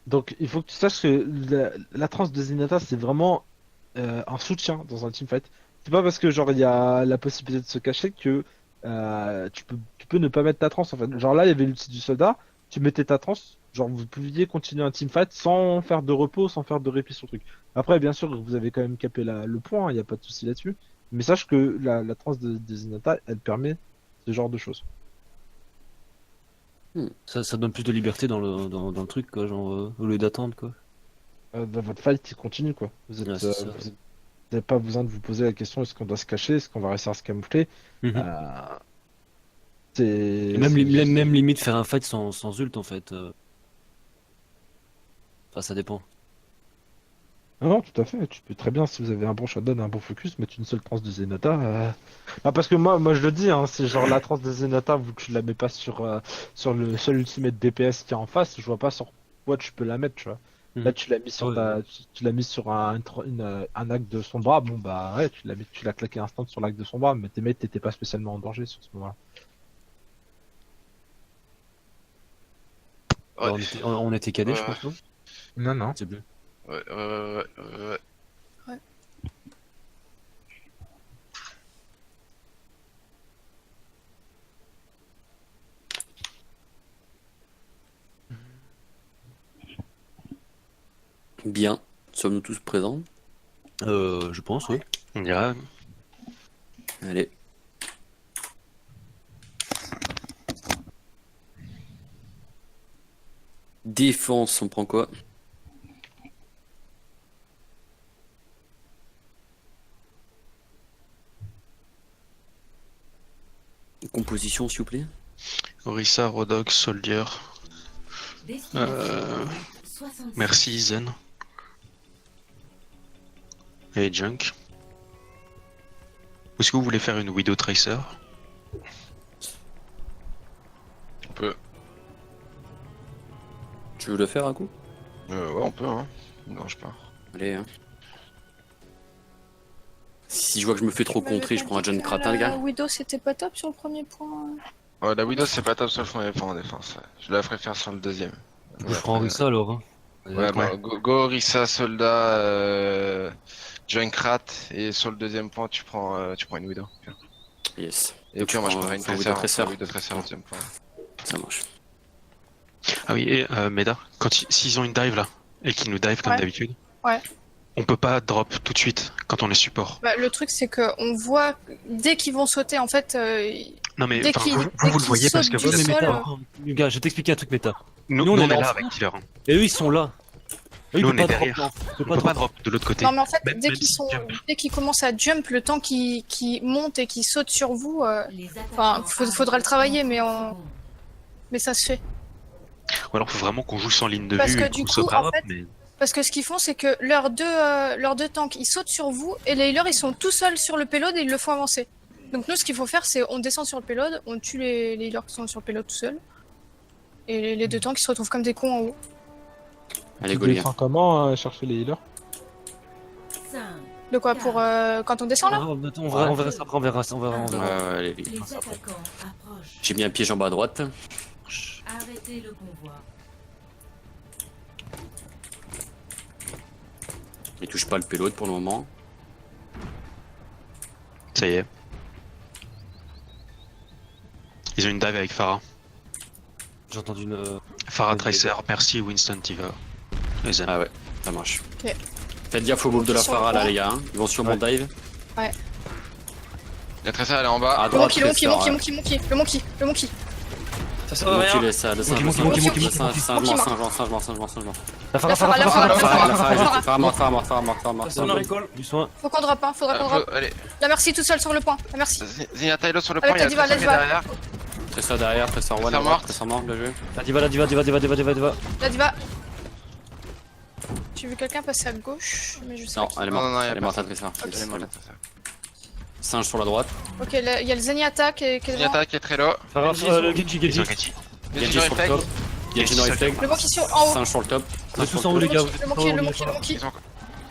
donc, il faut que tu saches que la trans de Zenyatta, c'est vraiment un soutien dans un teamfight. C'est pas parce que genre il y a la possibilité de se cacher que tu peux ne pas mettre ta trans en fait. Genre là, il y avait l'outil du soldat, tu mettais ta trans, genre vous pouviez continuer un teamfight sans faire de repos, sans faire de répit sur le truc. Après, bien sûr, vous avez quand même capé le point, il n'y a pas de souci là-dessus. Mais sache que la trans de Zenyatta, elle permet ce genre de choses. Ça donne plus de liberté dans le truc, quoi, genre, au lieu d'attendre, quoi. Votre fight, il continue quoi. Ouais, c'est ça. Vous n'avez pas besoin de vous poser la question est-ce qu'on doit se cacher, est-ce qu'on va réussir à se camoufler. Mhm. Euh, Et même, même limite faire un fight sans ult, en fait. Enfin, ça dépend. Non, non, tout à fait. Tu peux très bien, si vous avez un bon shotdown, un bon focus, mettre une seule transe de Zenyatta. Ah, parce que moi, je le dis, hein, c'est genre la transe de Zenyatta, vu que tu la mets pas sur le seul ultimate DPS qui est en face, je vois pas sur quoi tu peux la mettre, tu vois. Là, Mhm. tu l'as mis sur Ouais. tu l'as mis sur un acte de son bras. Bon, bah, ouais, tu l'as claqué instant sur l'acte de son bras, mais tes mates t'étais pas spécialement en danger sur ce moment-là. Ouais. On était cadets, je Ouais. pense, non? Non, non. C'est bleu. Ouais. Bien. Sommes-nous tous présents? Je pense, oui. On ira. Allez. Défense, on prend quoi? Composition, s'il vous plaît. Orisa, Rodok, Soldier. Destination 65. Merci, Zen. Et Junk. Est-ce que vous voulez faire une Widow Tracer? On peut. Tu veux le faire un coup? Ouais, on peut, hein. Non, je pas. Allez, hein. Si je vois que je me fais trop contrer, je prends un John Kratin, les gars. Widow, c'était pas top sur le premier point. Ouais, la Widow, c'est pas top sur le premier point en défense. Ouais. Je la ferai faire sur le deuxième. Je prends Orisa alors. Hein. Ouais, bah, go Orisa, Soldat, Junkrat, et sur le deuxième point, tu prends une Widow. Yes. Et au pire, moi je prendrai une Widow Tracer. Tracer. Widow Tracer au deuxième point. Ça marche. Ah oui, et Meda, s'ils ont une dive là, et qu'ils nous dive comme Ouais. d'habitude, Ouais. on peut pas drop tout de suite quand on est support. Bah, le truc, c'est que on voit dès qu'ils vont sauter, en fait. Non mais Dès enfin, qu'ils- vous, dès vous le qu'ils voyez parce que sautent vous du êtes sol, méta. Les gars, je vais t'expliquer un truc méta. Nous, nous, on on est est là l'enfant. avec Killer. Et eux, ils sont là. Eux, ils Nous, peuvent on pas est drop, derrière. non. Ils On peuvent peut pas pas drop. drop de l'autre côté. Non, mais en fait, Même dès qu'ils commencent à jump, le temps qu'ils montent et qu'ils sautent sur vous, Les enfin, attaquants faudra le travailler, mais secondes. mais ça se fait. Ou alors faut vraiment qu'on joue sans ligne de Parce vue que et du qu'on coup, se en drop, fait, mais... Parce que ce qu'ils font, c'est que leurs deux tanks, ils sautent sur vous, et les healers, ils sont tout seuls sur le payload et ils le font avancer. Donc nous, ce qu'il faut faire, c'est on descend sur le payload, on tue les healers qui sont sur le payload tout seuls, et les deux tanks, ils se retrouvent comme des cons en haut. Allez, Tu go, les gars. défends comment chercher les healers? 5. De quoi, pour quand on descend là? Attends, on verra ça après, on verra ça, on verra. Ouais, allez, les gars. Les attaquants approchent. J'ai mis un piège en bas à droite. Arrêtez le convoi. Ils touchent pas le payload pour le moment. Ça y est. Ils ont une dive avec Farah. J'ai entendu une. Farah Ouais, Tracer, merci Winston Tiva. Et Zen. Ah ouais, ça marche. Ok. Faites gaffe au bob de la Sur le Farah là, pont. les gars. hein. Ils vont sur mon dive. La Tracer, elle est en bas. À Le droite, monkey, le Tracer, monkey, ouais. le monkey. Ça sert Le à monkey, rien. laisse ça, le singe, Monkey, le monkey, singe, monkey, le monkey, singe, monkey, singe monkey mort, mort. singe mort. La Farah, La Farah, la Farah, La Farah, la Farah. Farah mort. Personne en recall. Du soin. Faut qu'on drop, hein, faudra qu'on drop. Allez, La merci tout seul sur le point, la merci. Zenyatta Elo sur le Avec point, il y la a diva, Tracer qui est la diva. derrière. Tracer derrière, Tracer one, Tracer à droite, morte. Tracer mort, bien joué. La diva. La diva. J'ai vu quelqu'un passer à gauche, mais je sais Non, pas. elle est Non, morte, non, y a elle est morte à personne. Tracer. Elle est morte, la Tracer. Singe sur la droite. Ok, là, il y a le Zenyatta qui est devant. Zenyatta qui est très low. Farah, le Genji, Ils ont Genji. Genji. Genji sur le top. Genji dans les flags. Le monkey sur en haut. Singe sur le top. Vous êtes Singe tous sur en haut, le les top. gars. Le monkey. Ils ont-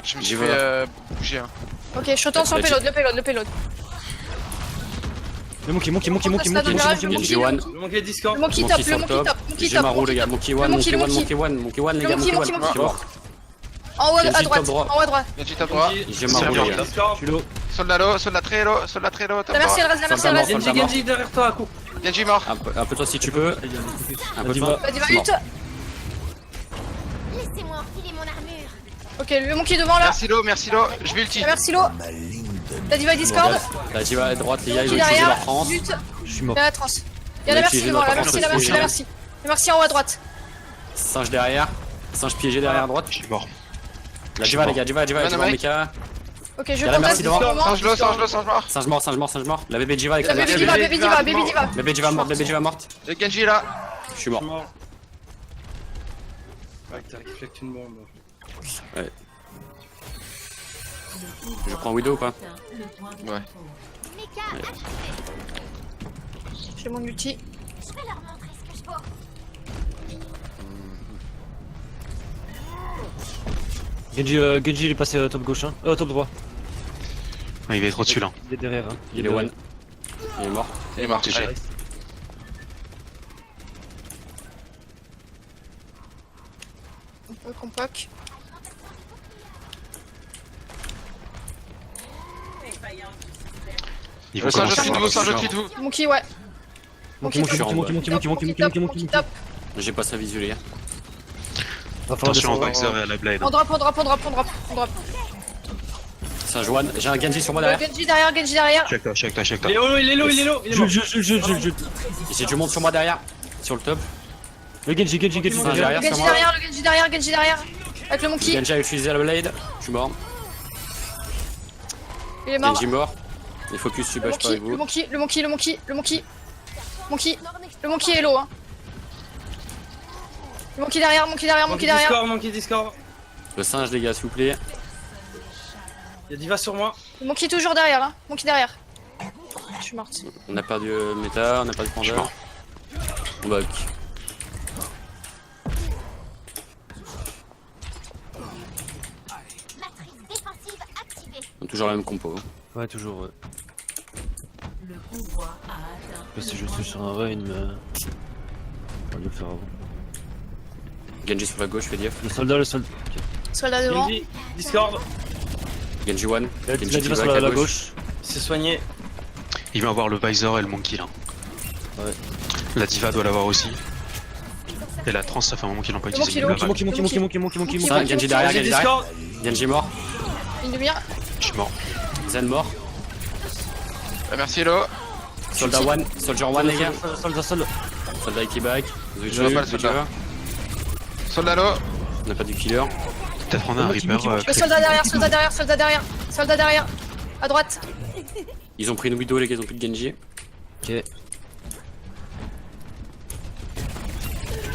Je me J'y suis vais. fait bouger. Hein. Ok, je retourne sur le payload. Le monkey. Genji one. Le monkey Discord. Le monkey Monkey top, sur le top. J'ai Marou, les gars. Monkey one, Monkey, les gars. le Monkey one, les gars. monkey, Monkey monkey. mort. En haut à Genji droite, top droit. en haut à droite. Genji top droit. J'ai Marou, les gars. Discord. Soldat low, soldat très low, top La merci, droit. elle reste, la merci, Ça elle va, reste. ça va. Genji derrière toi à coup. Genji mort. Un peu toi si tu peux. Un peu toi. La diva Mort. ult. Laissez-moi enfiler mon armure. Ok, le monkey devant là. Merci Lo, je vais ulti. La merci Lo. La diva Discord. La diva à droite, les gars, ils Qui ont utilisé leur derrière. France. Zut. Je suis mort. Il y a la trans. Il y a la merci devant, la merci. La merci en haut à droite. Singe derrière. Singe piégé derrière à droite. Je suis mort. La diva, les gars, diva, Dynamite. mecha. Ok, je Il y a la conteste merci devant. pour le moment. Singe low, mort. Singe mort. La bébé diva avec La la baby merci. diva, baby diva. Bébé diva morte. Le Genji est là. Je suis mort. Ouais, t'as réflecté une bombe. Je prends Widow ou pas? Le point de Ouais. contrôle. Mika, J'ai mon ulti. je vais leur montrer ce que je vaux. Genji, il est passé top gauche, hein. Top droit. Ouais, il va être au-dessus là. Il est derrière, hein. Il est one. Il est mort. Il est mort. GG. Allez. On peut qu'on poke. Ils vont Singe commencer au-dessus de à vous, avoir Singe du au-dessus de vous. Monkey, ouais. Monkey. top, Monkey, top, Monkey. top. J'ai pas sa visu, les gars. Va falloir Attention au descendre. Visor et à la Blade. On drop, on drop, on drop, on drop, on drop. Ça joue. J'ai un Genji sur moi derrière. Genji derrière, Genji derrière. Check toi, check toi, check toi. Il est low, il est low, il est low. Il est mort. Jules. J'ai du monde sur moi derrière. Sur le top. Le Genji. Singe derrière, sur Genji moi. derrière, le Genji derrière, Genji derrière. Avec le monkey. Genji a utilisé la blade. Je suis mort. Il est mort. Genji mort. Il focus, je suis Le pas avec vous. monkey est low, hein. Le monkey derrière, monkey derrière. Monkey Discord. Le singe, les gars, s'il vous plaît. Il y a Diva sur moi. Le monkey toujours derrière, hein. Monkey derrière. Je suis morte. On a perdu méta, on a perdu Je suis Panda. mort. On va Matrice défensive activée. on a toujours la même compo. Ouais, toujours. Ouais. Le convoi a atteint. Je sais si je suis sur un run, mais. On va le faire avant. Genji sur la gauche, fais gaffe. Le soldat. Soldat devant. Genji, Discord. Genji one. La Genji diva qui sur va la à gauche. Il s'est soigné. Il va avoir le Visor et le Monkey là. Ouais. La Diva doit l'avoir aussi. Et la trans, ça fait un moment qu'ils l'ont pas Le utilisé. Monkey, Monkey. Ça, Genji derrière, Genji Genji derrière. Discord. Genji mort. Une demi-heure. Je suis mort. Zen mort. Merci Hello. Soldat one. Soldier one, les gars. Soldat. Soldat qui back. Je vois pas le soldat. Soldat low. On n'a pas du killer. Peut-être on a un Reaper. Le soldat derrière. Soldat derrière. À droite. Ils ont pris une Widow, les gars, ils ont plus de Genji. Ok.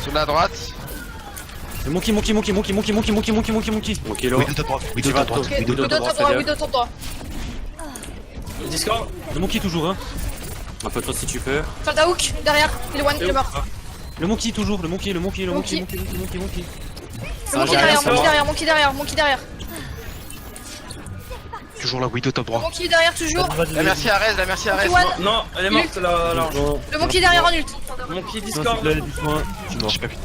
Soldat à droite. C'est Monkey. Mon kilo. Widow à droite. Ok, Widow Widow top droit, top droit, fais Widow top droit. Discord. Le Monkey toujours, hein. Un peu trop si tu peux. Soldat hook derrière. Il est one, il est mort. Le Monkey toujours. Le Monkey. Monkey Ça, derrière, ça va. Monkey derrière. Toujours la Widow top droit. Monkey derrière toujours. La merci Arès, la merci Arès. One. Non, elle est morte la large. Le monkey derrière en ult. Monkey Discord. Je suis mort. J'ai pas vu.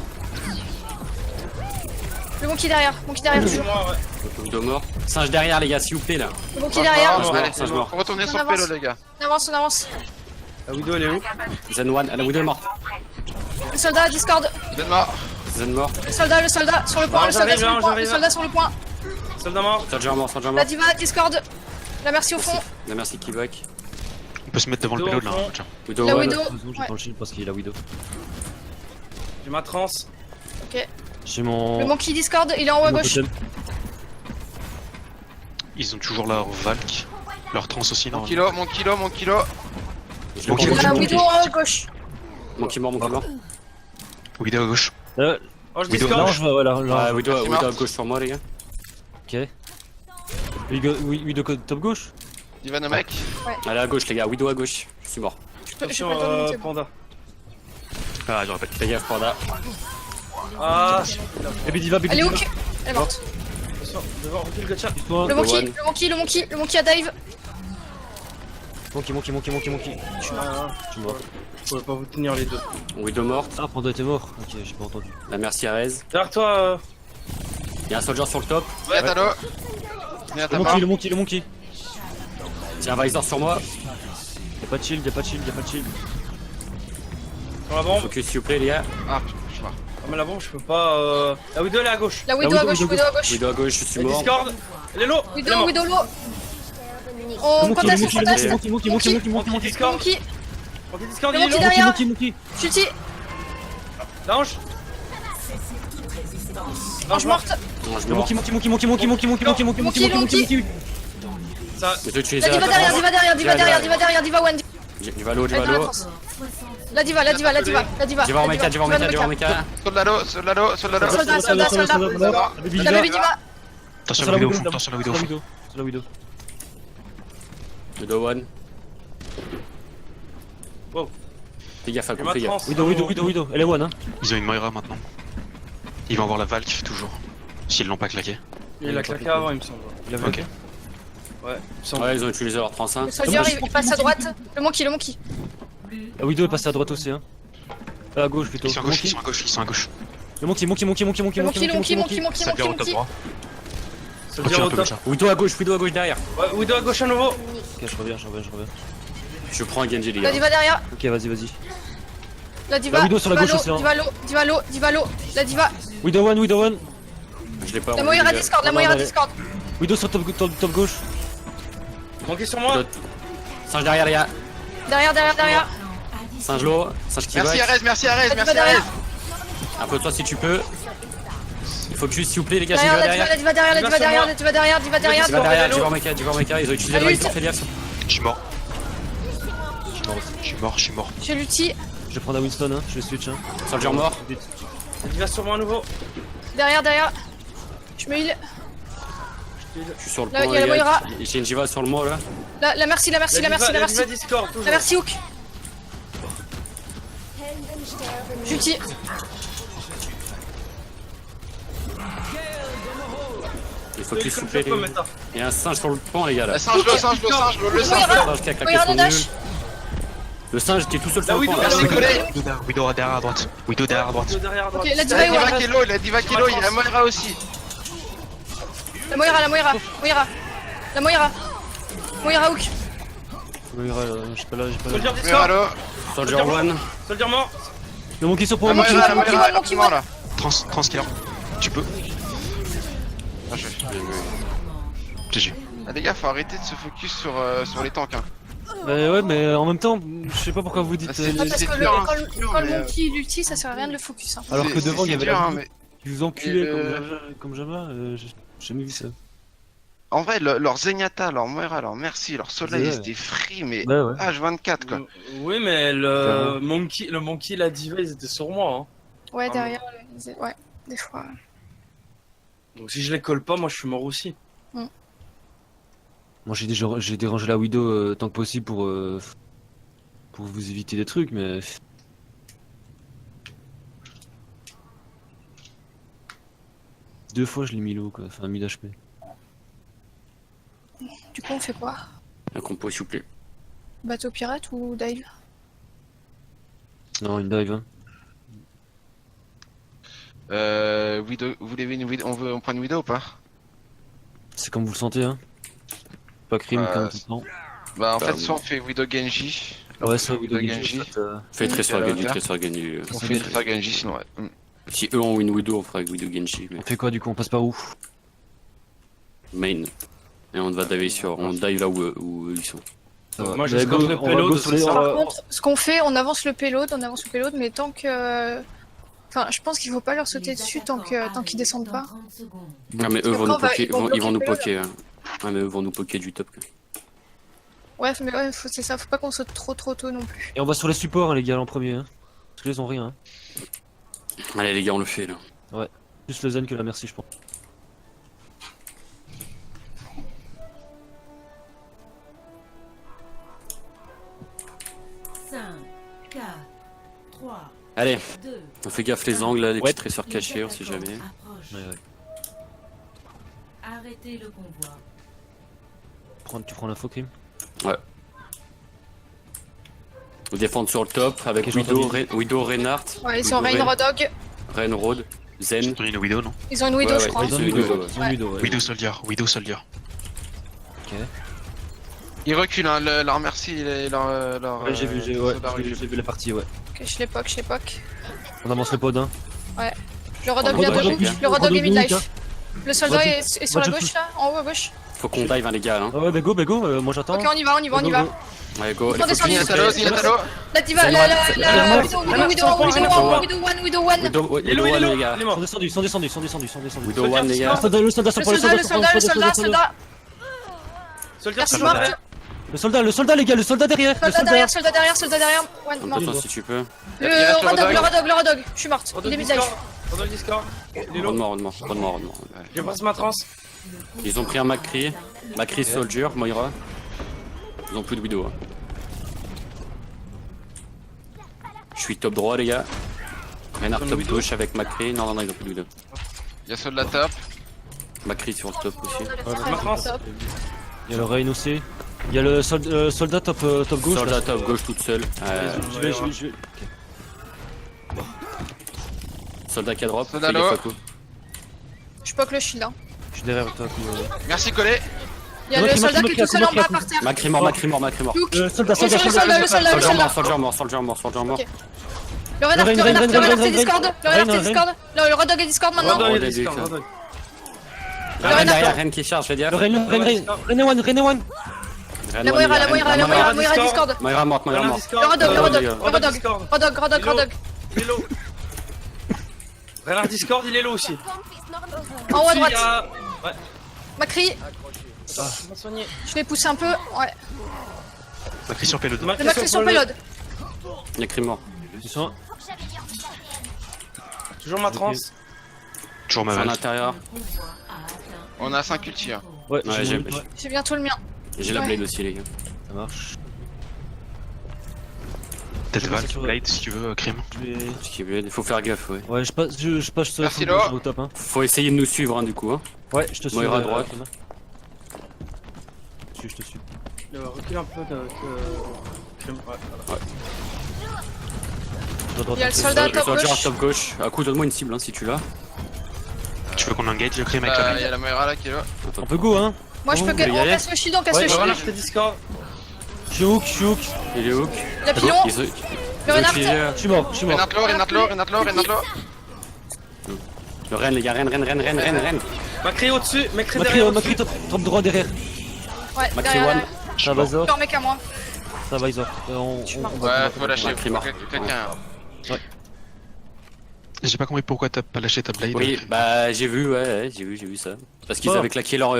Le monkey derrière toujours. Moi, ouais. Widow mort. Singe derrière, les gars, s'il vous plaît, là. Le monkey derrière. Bon, allez, Singe mort. on retourner sur le On avance. pélo les gars. On avance. La Widow, elle est où? Zen one. La Widow est morte. Le soldat Discord. Vous êtes mort. Zen mort. Le soldat sur le point. Non, Le soldat j'arrive, sur le point. Le j'arrive. soldat sur le point. Soldat mort. Soldier mort. Soldier La mort. diva Discord. La merci au fond. La merci qui back. On peut se mettre devant le Widow pélo là. au fond. Tiens. Widow La one. Widow. J'ai Ouais. pas le shield parce qu'il est la Widow. J'ai ma trans. Ok. J'ai mon. Le monkey Discord, il est en haut à mon gauche. totem. Ils ont toujours leur Valk. Leur trans aussi, non? Mon kilo. Je le Monkey, prends. Monkey. La Widow en haut à gauche. Monkey mort. Widow à gauche. Oh, je Widow, Discord. Non, je vois, voilà. Ah, Widow Merci, à mort. gauche sur moi, les gars. Ok. Widow top gauche. Diva no mec. Allez, à gauche, les gars. Widow à gauche. Je suis mort. Je peux Attention, pas te remonter. Panda. Ah, j'aurais pas dit. Fais gaffe, Panda. Ah, Et puis Diva, Elle est hook. Elle est morte. attention, devant, recule Gacha. Le monkey a dive. Monkey. Je suis mort. Je pouvais pas vous tenir les deux. Widow morte. Ah, Panda était mort. Ok, j'ai pas entendu. La merci Arez. Derrière toi, Il y a un soldier sur le top. Ouais, Talo. Viens à ta part. Le monkey. Tiens, un Visor sur moi. Y'a pas de shield. sur la bombe. Focus, s'il vous plaît, les gars. Ah, je suis mort. Ah, mais la bombe, je peux pas. La Widow, elle est à gauche. La Widow à gauche. Widow à gauche, je suis Et mort. Discord. Elle est low. Elle est morte. Widow low. On conteste. Monkey Discord. Monkey. Monkey Discord, Le il est monkey low. derrière. Monkey. Chuti. L'ange. Ange morte. Non, je me mort. Monkey. Ça. Je vais utiliser La diva derrière. Diva one. Diva low, Elle est dans la low. trance. La diva. Diva en mecha, diva en mecha. Soldat low. Soldat. La baby diva. Attention à la Widow au fond. Attention à la Widow au fond. C'est la Widow. Widow one. Wow. Fais gaffe, J'ai Falcon, ma fais trans. gaffe. Widow. Elle est one, hein. Ils ont une Moira maintenant. Ils vont avoir la Valk toujours. S'ils l'ont pas claqué. Il a claqué avant, il me semble. Il a Ok. Ouais, il me semble. Ouais, ils ont utilisé leur 35. Le soldier, il passe à droite. Le monkey. La Widow est passée à droite aussi, hein. À gauche plutôt. Ils sont à gauche, ils sont à gauche. Le monkey. Le monkey. Ça vient au top droit. Ça Continue dire un au peu top. comme ça. Widow à gauche derrière. Ouais, Widow à gauche à nouveau. Ok, je reviens. Je prends un Genji, les La gars. diva derrière. Ok, vas-y. La diva. La Widow sur la gauche aussi, hein. Diva low. La diva. Widow one. Je l'ai pas. La Moira Discord, la Non, Moira non, Discord. Widow sur top gauche. Manquez sur moi. Singe derrière, les gars. Derrière. Singe low, singe qui Merci va. Arez, merci Arez, La merci diva Arez. derrière. Un peu de toi si tu peux. Il faut que juste s'il vous plaît, les gars, Derrière, diva la derrière. diva derrière, la diva derrière, la diva derrière, diva derrière. Diva derrière, diva en mecha, ils ont utilisé le Allez, right, fais gaffe. Je suis mort. Je suis mort. J'ai l'ulti. Je vais prendre un Winston, hein. Je vais switch. Hein. Soldier mort. Il va sur moi à nouveau. Derrière. Je me heal. Je suis sur le Là, point, il y a les la gars. Moira. J'ai une diva sur le mot là. La merci. La diva Discord, toujours. La merci Hook. J'ulti. Il faut qu'il s'il vous plaît. Il y a un singe sur le pont, les gars là. Le singe. Le singe qui a claqué Moira son no dash. nul. Le singe qui est tout seul sur le pont. Merci collé. Widow derrière à droite. Widow derrière à droite. Derrière à droite. Ok, la La diva est diva ward. qui est low, la diva qui est low, il y a la Moira aussi. La Moira. Moira Hook. Je suis pas là, j'ai pas Soldier là. Moira Discord. low. Soldier one. Soldier mort. Le monkey sur La point, Moira, la Monkey Moira, one, rapidement là. Transkiller. Tu peux. Ah, je- GG. Ah, les gars, faut arrêter de se focus sur les tanks. Hein. Bah ouais, mais en même temps, je sais pas pourquoi vous dites. Ah, c'est- Parce que dur, hein, quand c'est dur, quand le mais, monkey l'ulti, ça sert à rien de le focus. Hein. Alors que devant, il y avait dur, la hein, vie. mais Vous enculez Et comme jamais, j'ai jamais vu ça. en vrai, leur Zenyatta, leur Moira, leur Merci, leur Soleil, Ouais. c'était free, mais Ouais, ouais. H24 quoi. Oui, mais le monkey, la diva, ils étaient sur moi. Hein. Ouais, derrière. Ouais, des fois. Donc si je les colle pas, moi je suis mort aussi. Moi j'ai dérangé la Widow tant que possible pour vous éviter des trucs, mais. Deux fois je l'ai mis low quoi, enfin 1000 HP. Du coup, on fait quoi? Un compo s'il vous plaît. Bateau pirate ou dive? Non, une dive. Hein. Widow, vous voulez une Widow, on prend une Widow ou pas? C'est comme vous le sentez, hein. Pas crime comme tout le temps. Bah en Bah, fait, oui. soit on fait Widow Genji. Ouais, ça, Widow Genji. Genji. En fait, Fais très sur la Genji, hauteur. très sur Genji. On fait Tracer Genji sinon ouais. Si eux ont une Widow, on fera avec Widow Genji. Mais on fait quoi du coup? On passe par où? main. Et on va dive sur. On dive là où ils sont. Ça va. Moi, je Mais score go, le on va payload, go sur les- c'est ça. on va- Par contre, ce qu'on fait, on avance le payload, mais tant que. Enfin, je pense qu'il faut pas leur sauter dessus tant qu'ils descendent pas. Ah, mais eux vont nous Après, poker. ils vont Ils vont nous bloquer poker. Ah, mais eux vont nous poker du top. Ouais, mais ouais, c'est ça, faut pas qu'on saute trop tôt non plus. Et on va sur les supports, hein, les gars, en premier. Hein. Parce qu'ils ont rien. Hein. Allez, les gars, on le fait là. Plus le zen que la merci, je pense. Allez, on fait gaffe les angles là, les petits tresseurs cachés, on sait jamais. Ouais, ouais. Arrêtez le convoi. Tu prends l'info, crime? On défend sur le top avec Ok, Widow, Reinhardt. Ouais, ils sont Rain Rodog, Rain Road, Zen. J'ai une Widow, non? ils ont une Widow, Ouais, je ouais, crois. ils ont une Widow, Widow, ouais. ils ont Widow, ouais. Widow Soldier. Ok. Ils reculent, hein, leur Merci, leur. Ouais, j'ai vu, soldat j'ai recule. vu la partie, ouais. Ok, je l'époque. On avance le pod, hein. Le Rodog Rodog, vient de Rodog, gauche, le Rodog est Rodog, mid-life. Le soldat Rodog, est sur la Rodog, gauche là, en haut à gauche. Faut qu'on dive, hein, les gars. Hein. Ah ouais, bah go, moi j'attends. Ok, on y va. Go, go. Allez, go. Ils sont descendus. Zenyatta, La diva, Widow one. Widow one, les gars. Il est mort. Ils sont descendus. Widow one, les gars. Le soldat, Le soldat. Soldier Merci, Discord. Marc. le soldat, les gars, le soldat derrière. Soldat derrière. One, mort. Attends, si tu peux. Le Rodog. Je suis morte. Il est mid-life. Rodog Discord. Il est low. Redemort. Je passe ma trans. Ils ont pris un McCree. McCree Soldier, Moira. Ils ont plus de Widow. Hein. Je suis top droit, les gars. Reinhardt top gauche avec McCree. Non, ils ont plus de Widow. Y'a Soldat top. McCree sur le top aussi. Ma trans. Il y a le Rain aussi. Il y a le soldat top gauche. Soldat là. top gauche toute seule. Je vais. Soldat qui a drop. Soldat Fais gaffe low. à coup. Je poke le shield. Hein. Je suis derrière toi. Merci collé. Il y a le soldat qui est tout seul en bas par terre. McCree mort. Look. Le soldat. Soldat. Soldier mort. Ok. Le Renard, c'est Discord. Le Rodog est Discord maintenant. Rodog est Rodog Discord. est Rodog. Rennes derrière, Rennes qui charge, fais gaffe. Le René One. La Moira Discord. Moira morte. Le Rodog. Il est low. Renard Discord, il est low aussi. En haut à droite. Ouais. Macri, M'a soigné. je l'ai poussé un peu. Ouais. Macri sur payload. Le Macri sur payload. Il y a crime mort. Ils sont... Toujours ma trans. Toujours ma En vague. intérieur. On a 5 ulti. Hein. Ouais, Ouais, j'ai J'ai bientôt le mien. J'ai la blade aussi, les gars. Ça marche. Peut-être Je Val, vais sur- Blade si tu veux, Crime. Il faut faire gaffe, ouais. Ouais, je passe sur Merci, Laure. au top. Hein. Faut essayer de nous suivre, hein, du coup. Hein. Ouais, je te suis. Moira à droite. Je te suis. Recule un peu de. Crime. Ouais, voilà. Il y a le soldat top Soldier gauche. top gauche. À coup, donne-moi une cible, hein, si tu l'as. Tu veux qu'on engage le Crime avec la Il y Blade? a la Moira là qui est là. On peut go, hein. Moi je peux on peut y on aller. casse le shield, on casse le Renard, shield. t'es Discord. Je suis hook. Il est hook. La pilon. Le renard. Je suis mort. Renard Le Rennes, les gars, Rennes. Macri au-dessus, Macri derrière. Macri top droit derrière. Ouais, Macri derrière. one. Ça va, Zor. Encore mec à moi. Ça va, Isor. On Ouais, faut lâcher. Macri mort. Quelqu'un. J'ai pas compris pourquoi t'as pas lâché ta Blade. Oui, bah j'ai vu, j'ai vu ça. Parce qu'ils Oh. avaient claqué leur...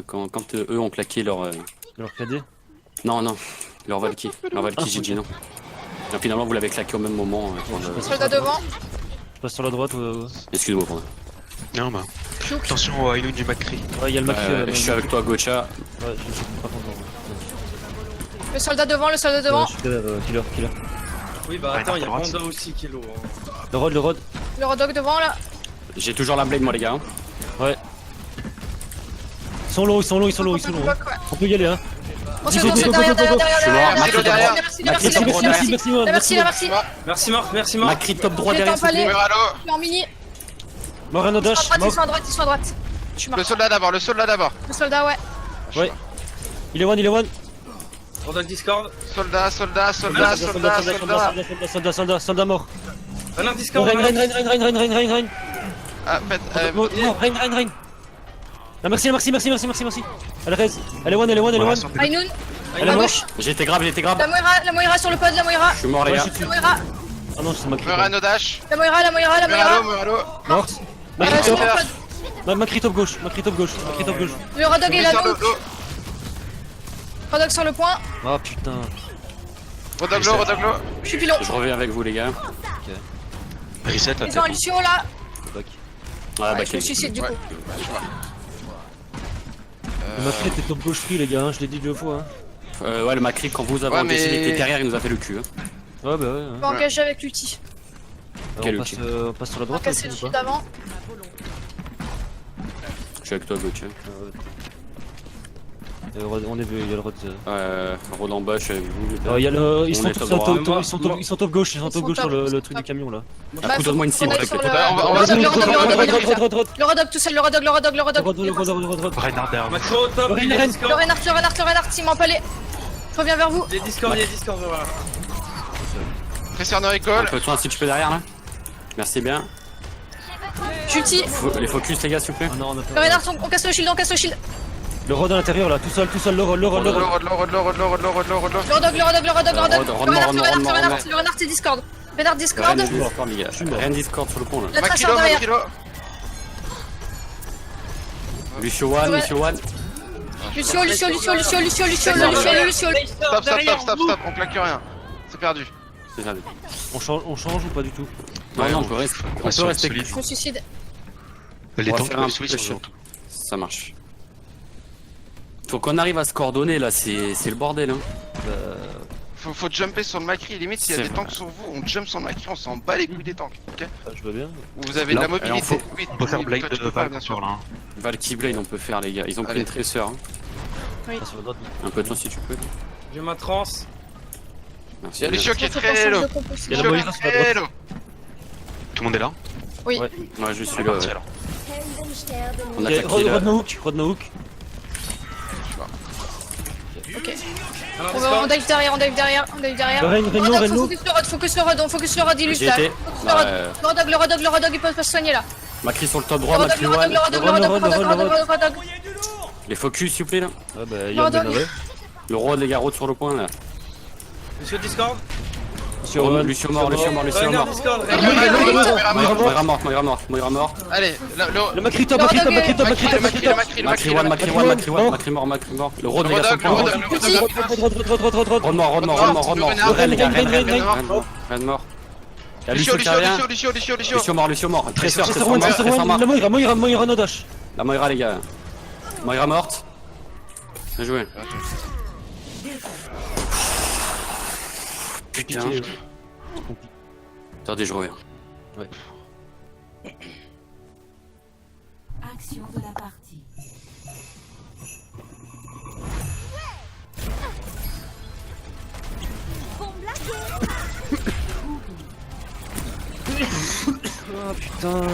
quand eux ont claqué leur... leur KD. Non, leur Valky. Leur Valky Ah, GG, non. Et finalement, vous l'avez claqué au même moment. Soldat devant. Je passe sur la droite. Excuse-moi, pardon. Non, bah. Chouk. Attention au Ainu du Macri. Ouais, il y a le Macri. Je suis avec toi, Gocha. Ouais, je suis pas content. Le soldat devant. Je suis killer. Oui, bah attends, il y a Panda aussi qui est low. Hein. Le Rod. Le Rodog devant là. J'ai toujours la blade, moi, les gars. Hein. Ouais. Ils sont low. Ouais. On peut y aller, hein. On se Go, go, derrière. go, go, go, go. Je suis mort. Macri derrière. Merci. Merci Marc. Macri top droit J'ai derrière. tempalé. s'il vous plaît. Moira low. Je suis en mini. Moreno dash. Ils sont à droite. Je suis mort. Le soldat d'abord. Le soldat, ouais. Ouais. Il est one. Rodog Discord. Soldat Soldat mort. Renard Discord. Reine. Ah, faites. Non, Reine. Ah, merci. Elle reste. Elle est one. Ainoun. Elle est À morte. gauche. J'ai été grave. La Moira sur le pod, la Moira. Je suis mort, les gars. La Moira. Ah non, c'est Macri. Moira no dash. La Moira. Moira low. Morte. Sur le pod. Macri top gauche. Le Rodog est là. Sur le dos. Rodog sur le point. Ah putain. Rodog low. Je suis pilon. Je reviens avec vous, les gars. Reset la Ils ont un Lucio là. Ouais, Ouais, bah, je me suicide du coup. Le Macri était top gauche free, les gars. hein, Je l'ai dit 2 fois. hein. ouais, le Macri, quand vous avez Ouais, engagé, mais- il était derrière, il nous a fait le cul. Hein. Ouais, bah ouais. On va engager avec l'ulti. Quel On passe sur la On va droite. casser le aussi, ou shield pas avant. Je suis avec toi, Gocha. On est vu, il y a le Rod. Rôle en bas, je suis avec vous. les gars. Il y a le. Ils On sont est tous top droit. ils sont top gauche. Ils sont top gauche sur le truc du camion là. À coup, donne-moi une cible. On est avec sur le le- top. on va- Le Rodog tout seul, le Rodog. Reinhard derrière. Macri au top. Il est Le Discord. Renard, il m'a empalé. Je reviens vers vous. Il est Discord, voilà. Christian Un Recall. peu de soin si tu peux derrière, là. Merci bien. J'ulti. Les focus, les gars, s'il vous plaît. Ah non, on a Le pas. Renard, on casse le shield. Le Rod à l'intérieur là, tout seul, le Rod. Le Rodog. Le Renard, c'est Discord. Renard Discord. Rien Discord, les gars. Rien Discord sur le pont, là. La tracheur derrière. Lucio One. Lucio. Stop. On claque rien. C'est perdu. C'est ça. On change ou pas du tout? Non, on peut rester. On peut rester. solide. Je me suicide. Les On va tanks faire un le switch push. surtout. Ça marche. Faut qu'on arrive à se coordonner là, c'est le bordel. Hein. Faut jumper sur le Macri. Limite, s'il y a C'est des tanks sur vous, on jump sur le Macri, on s'en bat les couilles des tanks. Ok. Je veux bien. Vous avez de la Non, alors, mobilité. faut- Oui, On peut faire oui, Blade toi, tu de peux pas, Val bien sûr. encore là. hein. Valky Blade, on peut faire, les gars. Ils ont pris Allez. une tresseur. Hein. Pas sur la droite. Un peu de temps si tu peux. J'ai ma trans. Merci. Il y a Lucio qui est très low. Il y a la Lucio Moïse qui est sur la très droite. low. Tout le monde est là? Oui. Ouais. Ouais, je suis là. Parti Ouais. alors. On a Ok, claqué là. Rod no hook. Ok. Renard On dive Discord. derrière. Le Reine, Focus le Rod, il peut pas se soigner là. J'y étais. Le Rodog, il peut pas se soigner là. Macri sur le top droit, Macri one. Les focus, s'il vous plaît, là. Ouais, bah, Yann bien levé. Le rod, les gars, rod sur le point, là. Monsieur Discord. Lucio mort. Discord. Moira mort. Allez, Le Macri top, Macri mort. Le rod, les gars, sur le point. Rod mort. Ren, les gars, Ren mort. Y'a Lucio qui revient. Lucio mort. Tresseur mort. Moira Nodash. La Moira, les gars. Moira morte. Bien joué. Putain. Attendez, je reviens. Ouais. Action de la partie. Oh putain.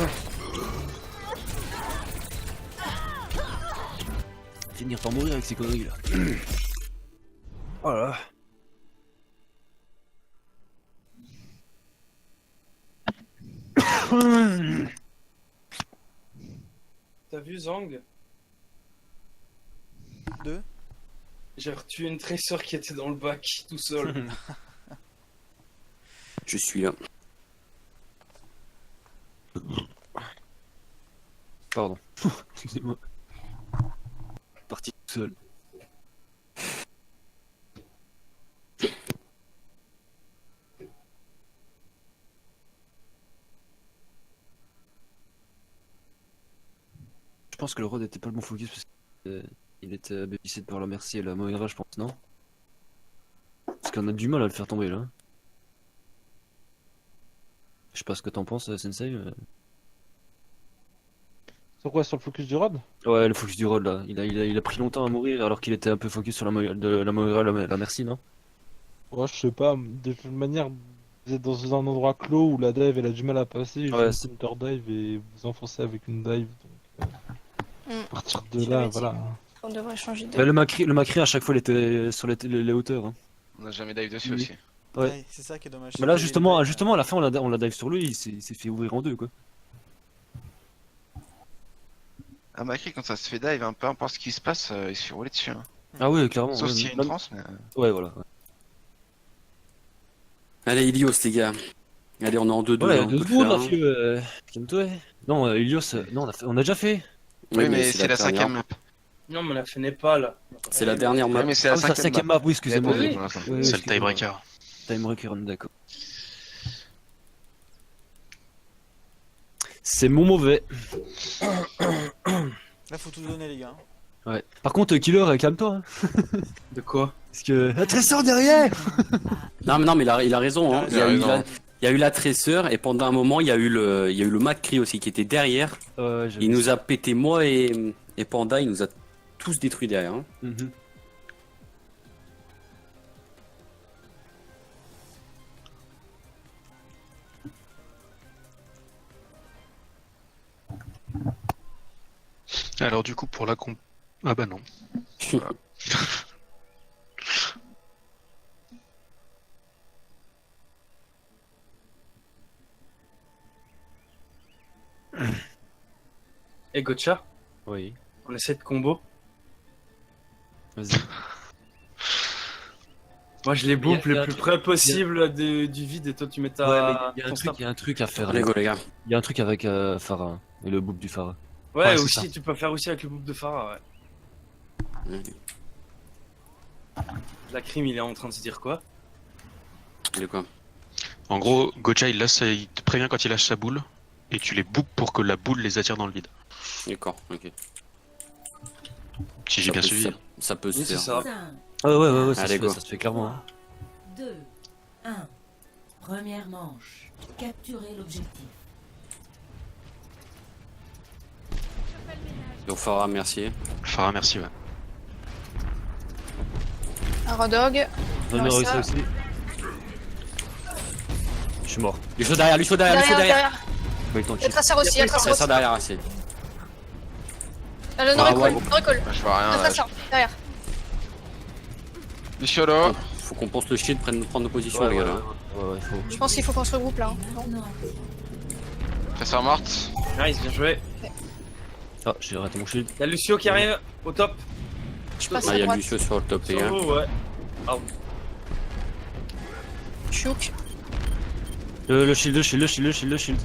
Finir par mourir avec ces conneries là. Oh là là. T'as vu Zang? Deux. J'ai retué une tresseur qui était dans le bac, tout seul. Je suis là. Pardon. Excusez-moi. Parti tout seul. Je pense que le Rod était pas le bon focus parce qu'il était babysit par la Merci et la Moira, je pense, non? Parce qu'on a du mal à le faire tomber là. Je sais pas ce que t'en penses, Sensei. Sur quoi? Sur le focus du Rod? Ouais, le focus du Rod là. Il a pris longtemps à mourir alors qu'il était un peu focus sur la Moira, la Merci, non? Ouais, je sais pas. De toute manière, vous êtes dans un endroit clos où la dive elle a du mal à passer. Ouais, c'est une counter dive et vous enfoncez avec une dive. Donc, à partir de là, voilà. On devrait changer de. Bah, le Macri à chaque fois il était sur les hauteurs. Hein. On a jamais dive dessus aussi. Ouais. C'est ça qui est dommage. Mais là justement à la fin on l'a dive sur lui, il s'est fait ouvrir en deux quoi. Ah Macri quand ça se fait dive, peu importe ce qui se passe, il se fait rouler dessus. Hein. Ah ouais clairement. Sauf ouais, s'il y a une transe, mais... Ouais voilà. Ouais. Allez, Ilios, les gars. Allez, on est en 2-2. Ouais, on peut 2 le secondes faire, là, hein. vieux. Calme-toi. Non, Ilios, non, on a déjà fait. Oui, mais c'est la cinquième map. Non, mais la fait pas là. C'est la dernière map. Ouais, mais c'est Ah la oui, c'est la cinquième map, oui, excusez-moi. Oui, Oui, pour l'instant. oui, C'est le excusez-moi. tiebreaker. Tiebreaker, d'accord. C'est mon mauvais. Là, faut tout donner, les gars. Ouais. Par contre, Killer, calme-toi. Hein. De quoi? Parce que. La tresseur derrière. Non, mais il a raison. Hein. Il a raison. Il y a eu la tresseur et pendant un moment, il y a eu le Macri aussi qui était derrière. Il nous a pété, moi et Panda, il nous a tous détruits derrière. Hein. Mhm. Alors du coup pour la comp... Ah bah non. Et Gotcha, Oui. on essaie de combo. Vas-y. Moi je les bouffe Il y a le un plus truc- près possible du vide et toi tu mets ta. Ouais, mais il ton snap. y a un truc à faire. Allez, go, les gars. Il y a un truc avec Farah et le boop du Farah. Ouais, Ouais, c'est aussi, ça. tu peux faire aussi avec le bouffe de Farah, ouais. La crime, il est en train de se dire quoi? Il est quoi? En gros, Gocha il te prévient quand il lâche sa boule et tu les boopes pour que la boule les attire dans le vide. D'accord, ok. Si j'ai bien suivi. Ça peut se Oui, c'est faire. ça. 5, Ah ouais, ça, Allez, go. ça se fait clairement. Hein. 2, 1. Première manche. Capturez l'objectif. Donc Farah, merci. Farah, merci. Ouais. Un Rodog. Non, Ouais, non, ça. ça aussi. Je suis mort. Lucio derrière. Derrière. Pas eu le temps de Il y a cheat. Tracer aussi, il y a Tracer C'est aussi. ça derrière, assez. Le recall. Je vois rien. Un Là. Tracer, derrière. Luciolo. Faut qu'on pense le shit, prendre nos positions, Ouais, les ouais, gars. ouais, Là. ouais, faut. Je pense qu'il faut qu'on se regroupe là. Hein. Non. Maintenant actif. Tresseur morte. Nice, bien joué. Ah, j'ai raté mon shield. Y'a Lucio qui arrive au top. Je passe Ah, à il y a droite. Lucio sur le top, les gars. Sur vous, ouais. Je suis hook. Le shield, le shield, le shield, le shield, le shield.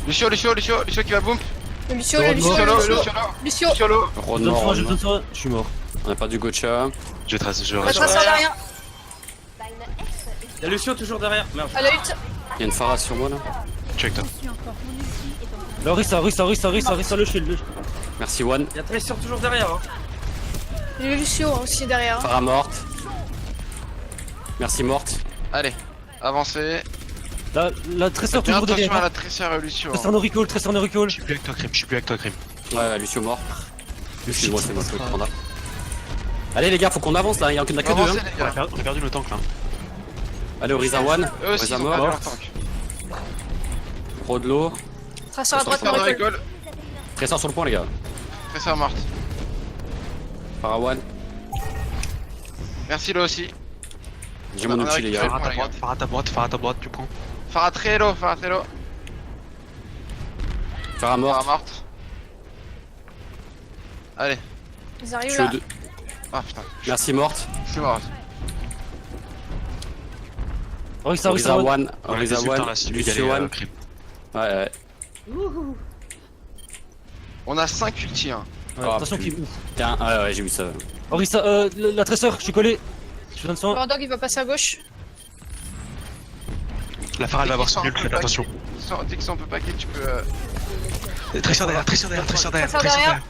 Lucio qui va boom. Le Lucio, le Lucio, Lucio, le Lucio, Lucio. Lucio. Lucio. Ron Je donne mort, soin, je Ron donne mort. soin. Je suis mort. On a pas du Gocha. Je trace, je La reste. trace derrière. Y'a Lucio toujours derrière. Merde. À la ult. Il y a une Pharah sur moi là. Check toi. Là, Rissa, le shield. Merci One. Y'a Tracer toujours derrière. Hein. Le Lucio aussi derrière. Pharah morte. Merci morte. Allez, avancez. La tresseur Bien toujours attention derrière. à la Tracer et Lucio. Tresseur no recall, tresseur no recall. Je suis plus avec toi, Crime. Je suis plus avec toi, Crime. Ouais, Lucio mort. Excuse-moi, c'est moi, je peux te prendre. Allez les gars, faut qu'on avance là, il y en a que deux. Avancez Hein. les gars. On a perdu le tank là. Allez, Orisa One. Eux aussi, Orisa ils ont perdu mort. leur tank. Rodlo. Traceur à droite, Tracer no de recall. recall. Tresseur sur le point les gars. Tracer morte. Pharah One. Merci là aussi. J'ai mon ulti les gars. Phare à ta droite, tu prends. Farah très low. Pharah Farah morte. morte. Allez. Ils arrivent Lucio là. 2. Ah putain, Merci morte. je suis mort. Rissa, Orisa Rissa, One. Orisa One. Lucio One. Crime. Ouais. On a 5 ulti hein. Ouais, attention qu'il ouf. Tiens, ouais, j'ai vu ça. Rissa, la tresseur, je suis collé. Je donne soin. Leur dog il va passer à gauche. La Phare elle va avoir son ult, faites attention. Dès qu'ils sont un peu paquets, tu peux. Tracer derrière. Tresseur derrière.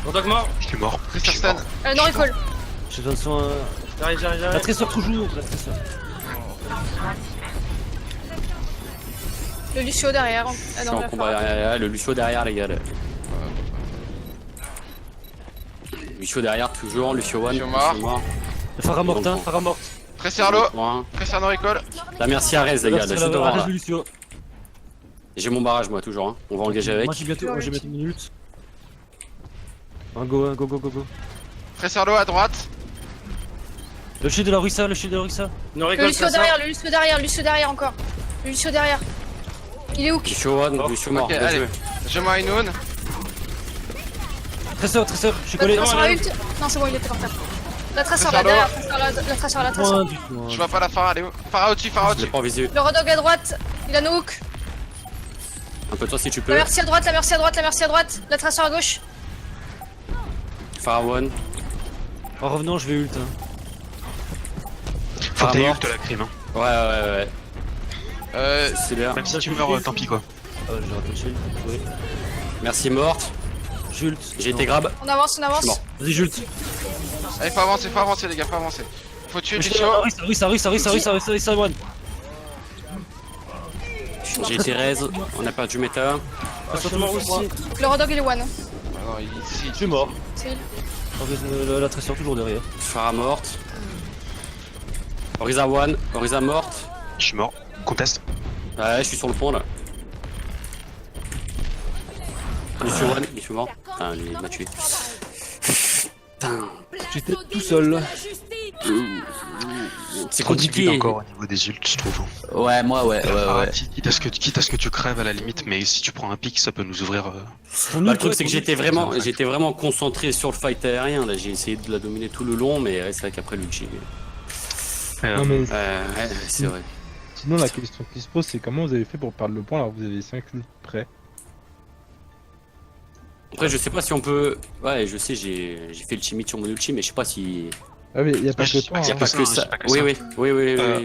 Gros dog mort. Je suis mort. Tracer stun. No recall. Je donne soin. J'arrive. La tresseur toujours. La tresseur. Le Lucio derrière. Je Ah suis non, en la combat Pharah. derrière, le Lucio derrière les gars. Là. Lucio derrière toujours, Lucio One. Lucio mort. Le Phare mort, hein, Phare mort. Tracer low. Tracer no recall. La merci Arès les gars, là, juste devant Arrête là. le Lucio. J'ai mon barrage moi toujours, hein. On va engager avec. Moi j'ai bientôt une minute. Un go. Tracer low à droite. Le shield de la Rissa, le shield de la Rissa. No Le recall Lucio Tracer. derrière, le Lucio derrière, le Lucio derrière encore. Le Lucio derrière. Il est hook. Lucio One, Lucio mort, Ok, bien allez. joué. Je mets Inoun. Tresseur, je suis collé. La traceur à ult. Non, c'est bon, il était par terre. La traceur là, Traceur là. derrière. La traceur, la Point traceur. du tout. Je vois pas la Farah, elle est où? Farah au-dessus, Farah Je l'ai au-dessus. pas en visu. Le Rodog à droite. Il a no hook. Un peu toi si tu La peux. merci à droite, la merci à droite, la merci à droite. La traceur à gauche. Pharah One. En revenant, je vais ult. Faut que t'aies morte. ult la Crime. Ouais. C'est l'air. Même si tu meurs, tant pis quoi. Ah, j'ai raté le shield. Oui. Merci morte. J'ult. J'ai été grab. On avance, on Je suis avance. mort. Vas-y, j'ult. Allez, faut avancer les gars, faut avancer. Faut tuer Lucio. Rissa, one. J'ai été raise. On a perdu méta. Je suis mort aussi. Le Rodog il est one. Ah non, il est ici. Je suis mort. C'est La tresseur toujours derrière. Pharah morte. Orisa One. Orisa morte. Je suis mort. Conteste. Ouais, je suis sur le pont là. Lucio One, il est mort. Putain, il m'a tué. Putain. J'étais tout seul. C'est Trop timide compliqué. encore au niveau des ults, je trouve. Ouais, moi, ouais. Quitte à ce que tu crèves à la limite, mais si tu prends un pic, ça peut nous ouvrir. Bah, le truc, c'est que j'étais vraiment concentré sur le fight aérien. Là, j'ai essayé de la dominer tout le long, mais ouais, c'est vrai qu'après l'ulti. Non, mais Ouais, c'est vrai. sinon, la question qui se pose, c'est comment vous avez fait pour perdre le point alors que vous avez 5 ults près? Après, je sais pas si on peut. Ouais, je sais, j'ai fait le chimie sur mon ulti, mais je sais pas si. Ah, mais il y a pas Ouais, que je sais toi. pas, hein. y a pas Parce ça, que c'est ça. pas que Oui, ça. oui.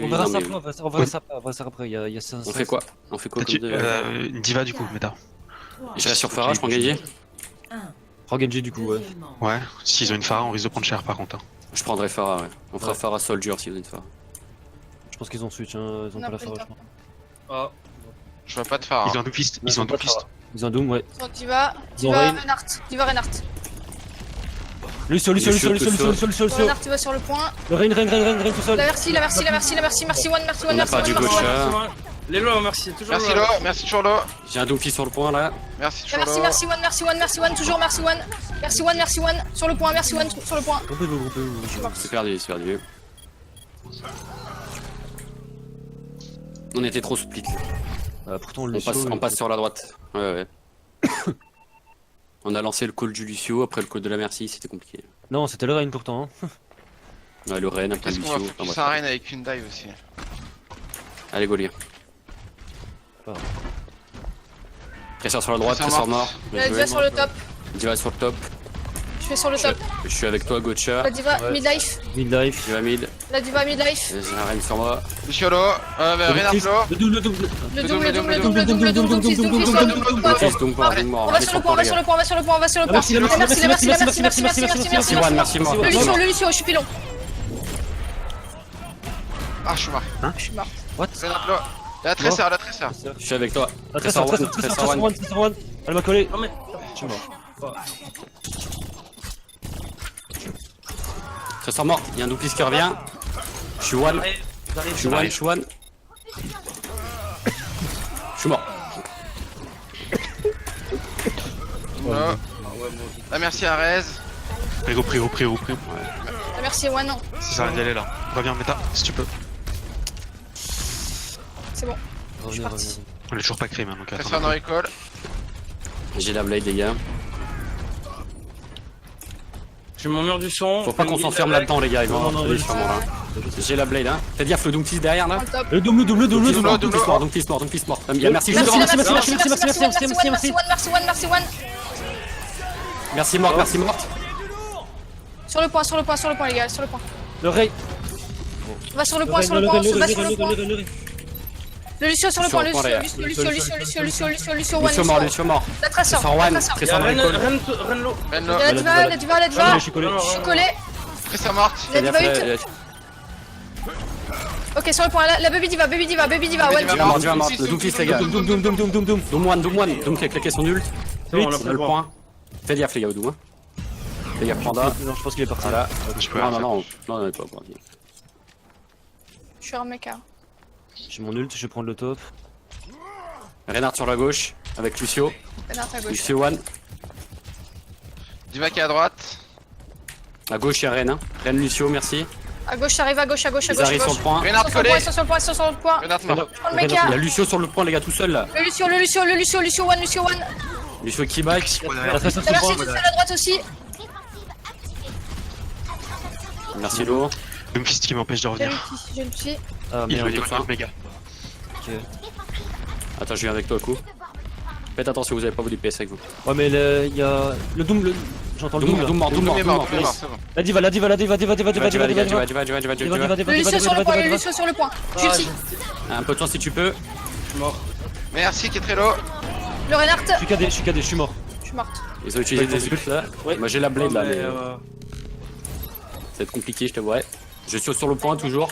On verra non, ça mais- après, on verra ça après. Il y a On fait quoi? On fait quoi comme de... Diva du coup, méta. Je reste sur Pharah, je prends Genji. 1. Prends Genji du coup, ouais. Ouais, s'ils ont une Phare, on risque de prendre cher par contre. Hein. Je prendrai Pharah, ouais. On fera Ouais. Pharah Soldier si vous êtes Pharah. Je pense qu'ils ont switch, hein. Ils ont On pas a la pris le forage. temps. Ah. Je vois pas de Farah. Ils ont un doofist, ils ont un doofist. Ils ont Doom, ouais. Sur Diva. Ils ont Diva Rain. Reinhardt. Lucio. Lucio. Reinhardt il va sur le point. Rain tout seul. La merci, merci one, On n'a pas du merci one. Gocha. Les lots, merci. Toujours Merci là. Lo, merci toujours Lo. J'ai un Doomfist sur le point là. Merci toujours Lo. Merci one, toujours merci one. Merci one, sur le point, merci one, sur le point. Groupez-vous. C'est perdu, c'est perdu. On était trop split. Pourtant, On Lucio, passe sur la droite. Ouais. On a lancé le call du Lucio, après le call de la Merci, c'était compliqué. Non, c'était le Reign pourtant. Hein. Ouais, le Ren, après le Qu'est-ce qu'on va Lucio. focus un Reign avec une dive aussi. Allez, Goliath. Presseur sur la droite, Presseur presseur mort. Bien joué. Diva sur le top. Diva sur le top. Je vais sur le top. Je suis avec toi, Gotcha. La Diva mid-life. Midlife. Diva mid. La Diva mid-life. J'ai un Ren sur moi. Luciolo, Renard Flo. Le double, le double. Le double, le double, le double, le double, le double, donc mort. On va sur le point, on va sur le point, on va sur le point, on va sur le point. Merci, Juan, merci, mort. Le Lucio, je suis pilon. Ah, je suis mort. Je suis mort. Renard Flo. La tresseur, la tresseur. Je suis avec toi. Tressor one. Elle m'a collé. Non mais. Je suis mort. Tressor mort. Il y a un duplis qui revient. Je suis one. Je suis one, je suis one. Je suis mort. La merci à Rez. Prio. Merci, ouais, non. Ça sert à rien d'y aller là. Reviens, méta, si tu peux. C'est bon. Revenez. On est toujours pas crime, hein, donc Tresseur attends. no recall. J'ai la blade, les gars. J'ai mon mur du son. Faut pas qu'on s'enferme là-dedans, les gars. Ils vont aller sur moi là. J'ai la blade, hein. Fais gaffe, le Doomfist derrière là. Le double. Doomfist mort. Merci, Merci, merci mort. Sur le point, les gars, sur le point. Le Reign. On va sur le point, on va sur le point. Le Lucio sur le point, Lucio, Lucio mort. La traceur. Tressor recall. Renlo. La Diva. Je suis collé. Je suis collé. Tresseur morte. La Diva ult. Ok, sur le point, la Baby Diva, Baby one. Diva mort. Le Doomfist, les gars. Doom one. Doom qui a claqué son ult. On On a le point. Fais gaffe, les gars, au Doom. Fais gaffe, Panda. Non, je pense qu'il est parti. Voilà. Je peux rien faire. Non, on est pas au point. Je suis un mec. J'ai mon ult, je vais prendre le top. Renard sur la gauche, avec Lucio. Renard à gauche. Lucio one. Diva qui est à droite. À gauche, il y a Ren. Ren, Lucio, merci. À gauche, j'arrive à gauche. Ils arrivent sur le point. Renard collé. Sur le point. Renard mort. Je prends le mec. Il y a Lucio sur le point, les gars, tout seul là. Le Lucio, one. Lucio qui back. La tresseur sur le Merci, point. tout seul à droite aussi. Merci, Lo. Doomfist qui m'empêche de J'ai revenir. le petit. Ah Il merde. veut les méga. Attends, je viens avec toi, coup. Faites attention, vous avez pas vos DPS avec vous. Ouais, mais il y a le double. J'entends le double. Doom mort. Doom est mort, c'est bon. La Diva. Diva. Le Lucio sur le point. Juti. Un peu de temps si tu peux. Merci qui est très low. Le Reinhardt. Je suis KD, je suis mort. Je suis morte. Ils ont utilisé des ults là. Moi j'ai la blade là, mais ça Mais, va être compliqué, je t'avouerai. Je suis sur le point toujours.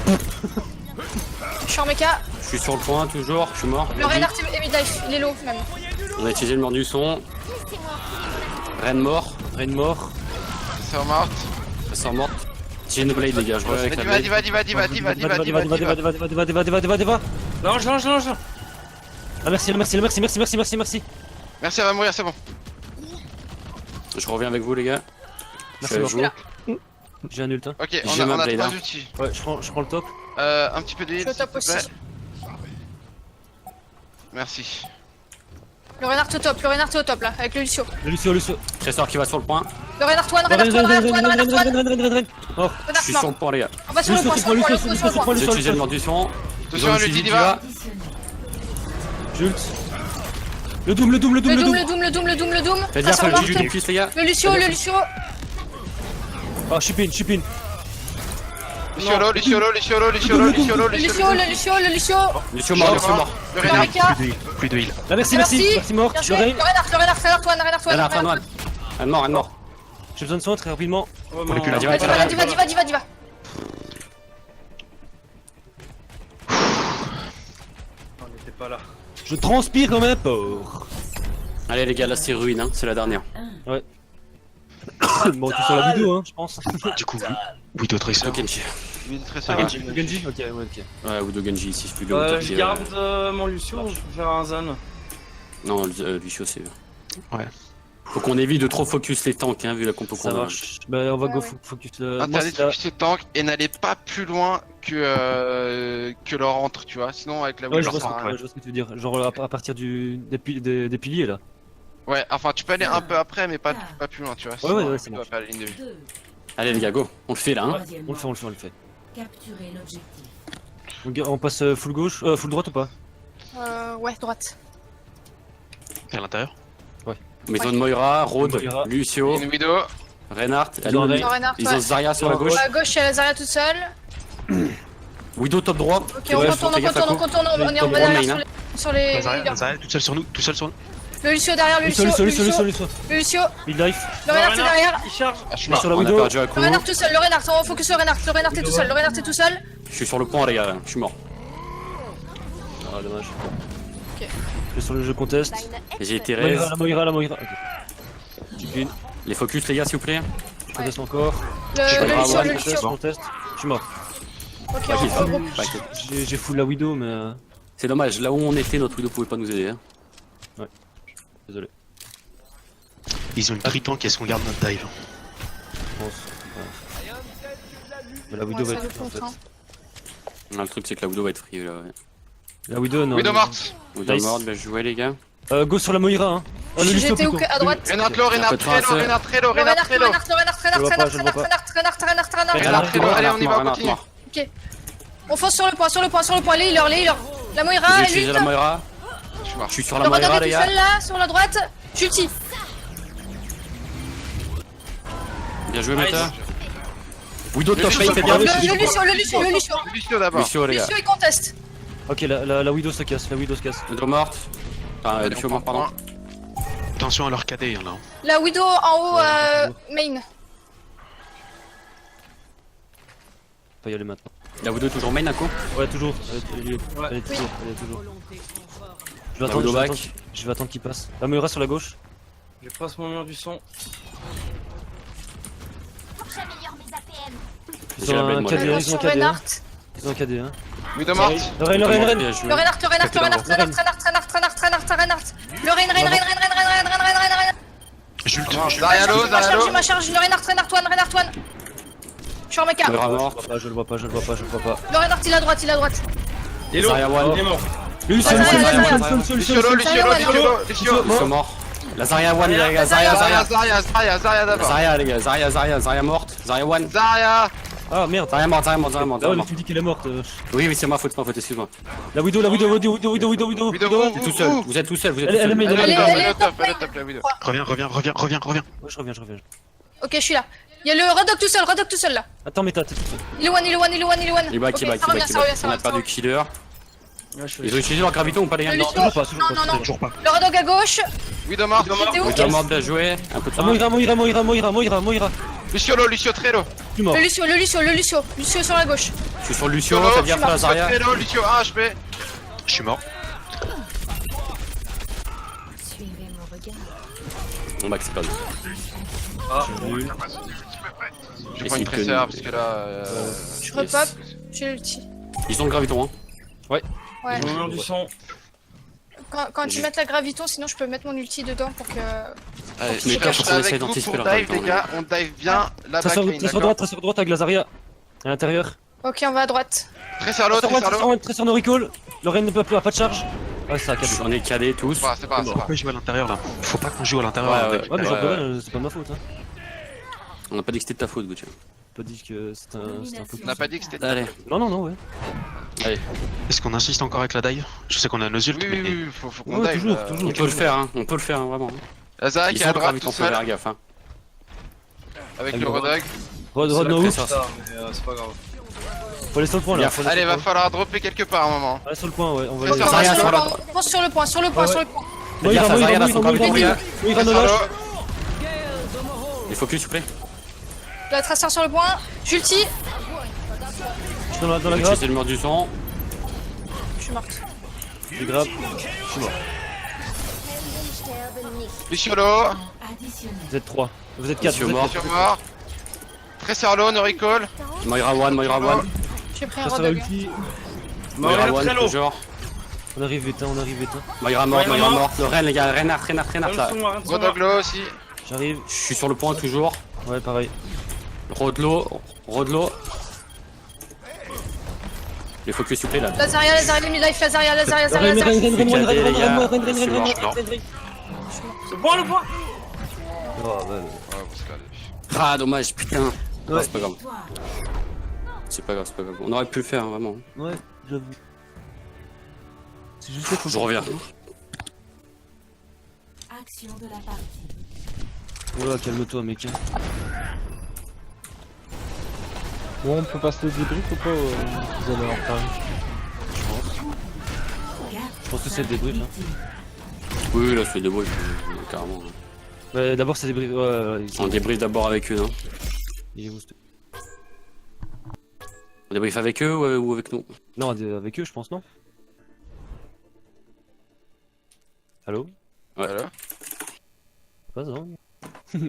Je suis en mecha. Je suis sur le point toujours, je suis mort. Le Reinhardt est mid-life. Il est low même. On a utilisé le mort du son. Ren mort. Tresseur morte. Tressor morte. J'ai une blade les gars, je reviens avec la blade. Diva. Lance. Ah merci. Merci, elle va mourir, c'est bon. Je reviens avec vous les gars. Je suis avec Merci, vous. J'ai un ult. Ok, J'ai on ma a blade, 3 hein. outils. Ouais, je prends le top. Un petit peu d'huile, Je s'il top te aussi. plaît. Merci. Le Reinhardt au top là, avec le Lucio. Le Lucio. Tressor qui va sur le point. Le Reinhardt one. Ren. Mort. Je suis sur le point les gars. On va sur le point, sur le point. J'ai utilisé le mort du son. Attention à l'ulti Diva. J'ult. Le double. Le Doom. Fais gaffe, Tressor le morte. Doom plus les gars. Le Lucio. Ah, je suis pin. Luciolo. Le Lucio. Lucio mort. Le Le Renard. mecha. Plus de heal. Ah, merci mort. Bien Le joué. Reign. Le Reinhardt Renard. Un mort. J'ai besoin de soin très rapidement. La Diva. La Diva. On n'était pas là. Je transpire comme un porc. Allez les gars, là c'est ruine, hein. C'est la dernière. Bon, tout sur la vidéo, hein, je pense. Du coup, Widow Tracer. Genji. Lui, de tresseur. Genji. Ok. Ouais, ou de Genji ici, c'est plus le top. Je garde mon Lucio, je vais faire un zone. Non, Lucio c'est. Faut qu'on évite de trop focus les tanks, hein, vu la compo Ça qu'on a. marche. Bah, on va Ouais, go ouais. focus. Interdit de focuser tank et n'allez pas plus loin que leur entre, tu vois. Sinon, avec la Ouais, je Wii, vois, ça sert à rien. je vois ce que tu veux dire. Genre à partir des piliers là. Ouais, enfin, tu peux aller un peu après, mais pas plus loin, tu vois. Ouais, ouais, Sinon, ça tu vas marche. faire la ligne de vue. 2. Allez les gars, go. On le fait là, hein. Troisième On le fait, manche. on le fait. Capturer l'objectif. On passe full gauche, full droite ou pas? Ouais, droite. À l'intérieur. Maison de Moira, Rode, Moira. Lucio, Une Widow. Reinhardt. Ils ont un Dans Reinhardt, Ils ouais. ont Zarya sur la gauche. À gauche, il y a Zarya toute seule. Widow top droit. Ok, Ouais, on faut contourne, faire gaffe à on contourne, on est en Top bas droit derrière main, sur les Zarya, healers. Zarya, tout seul sur nous, tout seul sur nous. Le Lucio derrière, le Lucio. Lucio. Le Lucio. Mid life. Le Reinhardt est derrière. Il charge. Ah, je suis Sur mort. la On a Widow. perdu un Le coup. Reinhardt tout seul, le Reinhardt, on focus le Reinhardt. Le Reinhardt est tout seul, le Reinhardt est tout seul. Je suis sur le pont les gars, je suis mort. Ah, dommage. Ok. Je suis sur le jeu contest. J'ai Thérèse. La Moira. Ok. J'ai Les focus les gars s'il vous plaît. je conteste encore. Le Ouais, Lucio. Contest. Je suis mort. Ok, Pas qu'il on faut. regroupe. Pas qu'il- J'ai full la Widow, mais. C'est dommage, là où on était, notre Widow pouvait pas nous aider. Hein. Désolé. Ils ont une tritank, est-ce qu'on garde notre dive? Je pense. Ouais. Mais la Widow Ouais, va ça être nous free, en fait. contraint. Le truc c'est que la Widow va être free là. Ouais. La Widow, non. Widow morte. Widow Nice. morte, bien joué les gars. Go sur la Moira, hein. Le Lucio J'étais où plutôt. à droite. Reinhardt low, Reinhardt peu de traces. Trello, Reinhardt Trello, Le Reinhardt Reinhardt, Trello. Reinhardt. Allez, on y va, continue. Ok. On fonce sur le point, les healers. La Moira, J'ai elle utilisé lutte. la Moira. Je suis mort. Je suis sur la Le Rodog Moira est les tout gars. seul là, sur la droite. J'ulti. Bien joué Meta. Widow top lane, fait bien. Le Lucio. Lucio d'abord. Lucio les gars. Lucio, il conteste. Ok, la Widow se casse. Widow morte. Enfin, Allez, Lucio on mort, prend pardon. Attention à leur KD, il y en a un. La Widow en haut, main. Pas y aller maintenant. La Widow toujours main un coup. Ouais, toujours. Elle est toujours. Je vais attendre, Widow je vais back. attendre, je vais attendre qu'il passe. La Moira sur la gauche. Je passe mon mur du son. J'améliore mes APM. Ils J'ai ont la belle un moi. KD, ils ont un Sur KD. Reinhardt. Ils ont un KD. Widow morte. Le Rein. Bien joué. Le Reinhardt. Le Rein. Julte, Zarya low, Zarya low. J'ai ma charge. Le Reinhardt one. Je suis en mecha. Moira Je mort. le vois pas. Le Reinhardt, il est à droite. Hello. Zarya one. Il est mort. Lucio, Lucio low, Lucio. Lucio mort. La Zarya one les gars. Zarya Zarya d'abord. Zarya les gars. Zarya morte. Zarya one. Zarya. Ah merde. Zarya morte. Ah ouais, mais tu me dis qu'elle est morte. Oui, c'est ma faute, excuse-moi. La Widow. Widow, Tout seul, vous êtes tout seul, Elle est main. Elle Elle est est top, la Widow. reviens. Ouais, je reviens. Ok, je suis là. Il y a le Rodog tout seul là. Attends, mais t'es tout seul. Il est one. Il back, Ok, ça revient. On a perdu killer. Ouais, je fais- Ils ont utilisé leur graviton ou pas les gars? Le Non. Lucio. Non. Toujours pas. Le Rodog à gauche. Widow morte. J'étais où? Widow morte, bien joué. Un peu de La temps. Moira. Lucio low, Lucio très low. Je suis mort. Le Lucio. Lucio sur la gauche. Je suis sur Lucio, Lucio ça low, vient faire la Zarya. très low, Lucio 1 HP. Je suis mort. Suivez mon regard. Bon bah c'est perdu. Je prends une presseur parce que là. Je repop. J'ai l'ulti. Ils ont le graviton hein. Ouais. Mon mur du son. Quand tu mets la graviton, sinon je peux mettre mon ulti dedans pour que. Allez, Mais je quand suis on essaie avec vous d'anticiper pour leur dive, les temps, gars. On dive bien la Très sur backlane. droite avec la Zarya. À l'intérieur. Ok, on va à droite. Très sur l'autre, très sur l'autre. Très sur no recall. Lorraine a pas de charge. Ouais, ça a KD. On est cadés tous. C'est pas grave. Pourquoi jouer à l'intérieur là? Faut pas qu'on joue à l'intérieur. Ouais, avec- Ouais, mais Ouais, j'en peux ouais. rien, c'est pas de ma faute. Hein. On a pas dit que c'était de ta faute Gauthier. Pas dit que c'était un focus. On n'a pas dit que c'était. Allez, Non, ouais. Est-ce qu'on insiste encore avec la dive? Je sais qu'on a nos ults, Oui, mais oui, faut qu'on Ouais, dive. toujours. on peut le faire hein, vraiment. La Zarya Ils qui est ont à le droite graviton, tout faut faire seul gaffe hein. avec le Rodog. Rod C'est la no hook. presseur, mais c'est pas grave. Faut aller sur le point là. Allez, va falloir dropper quelque part un moment. Allez sur le point, ouais. On va Très aller. sur Zarya Sur sur le la point. Pense sur le point. Les gars, ça Zarya dans son graviton les gars. Très sur l'eau. Les focus s'il vous plaît. La traceur sur le point. J'ulti. Je suis dans la grappe. Utiliser le mur du son. Je suis morte. Je grappe. Je suis mort. Lucio low. Additionnel. Vous êtes 3. Vous êtes 4. Lucio Vous êtes mort. Lucio mort. Très sur l'eau, no recall. Moira one. J'ai pris un Ça va Rodog. ulti. Moira Moira one très low. toujours. On arrive vite. Moira mort. Le Ren les gars, Reinhardt là. Rodog low aussi. J'arrive. Je suis sur le point toujours. Ouais, pareil. Rodlo. Les focus s'il vous plaît là. Lazaria, mi-life, Lazaria. C'est bon le point. Ah dommage, putain. Non, c'est pas grave. C'est pas grave. On aurait pu le faire, hein, vraiment. Ouais, j'avoue. C'est juste que Je reviens. Action de la partie. Voilà, calme-toi, mec. Bon, on peut passer le débrief ou pas vous allez en retard. Je pense que c'est le débrief. Hein. Oui, là c'est le débrief, carrément. Ouais, d'abord, c'est le débrief. Ouais, On débrief d'abord avec eux, non? Il est où, c'était- On débrief avec eux ou avec nous? Non, avec eux, je pense, non? Allô? Ouais. Voilà. Pas ça.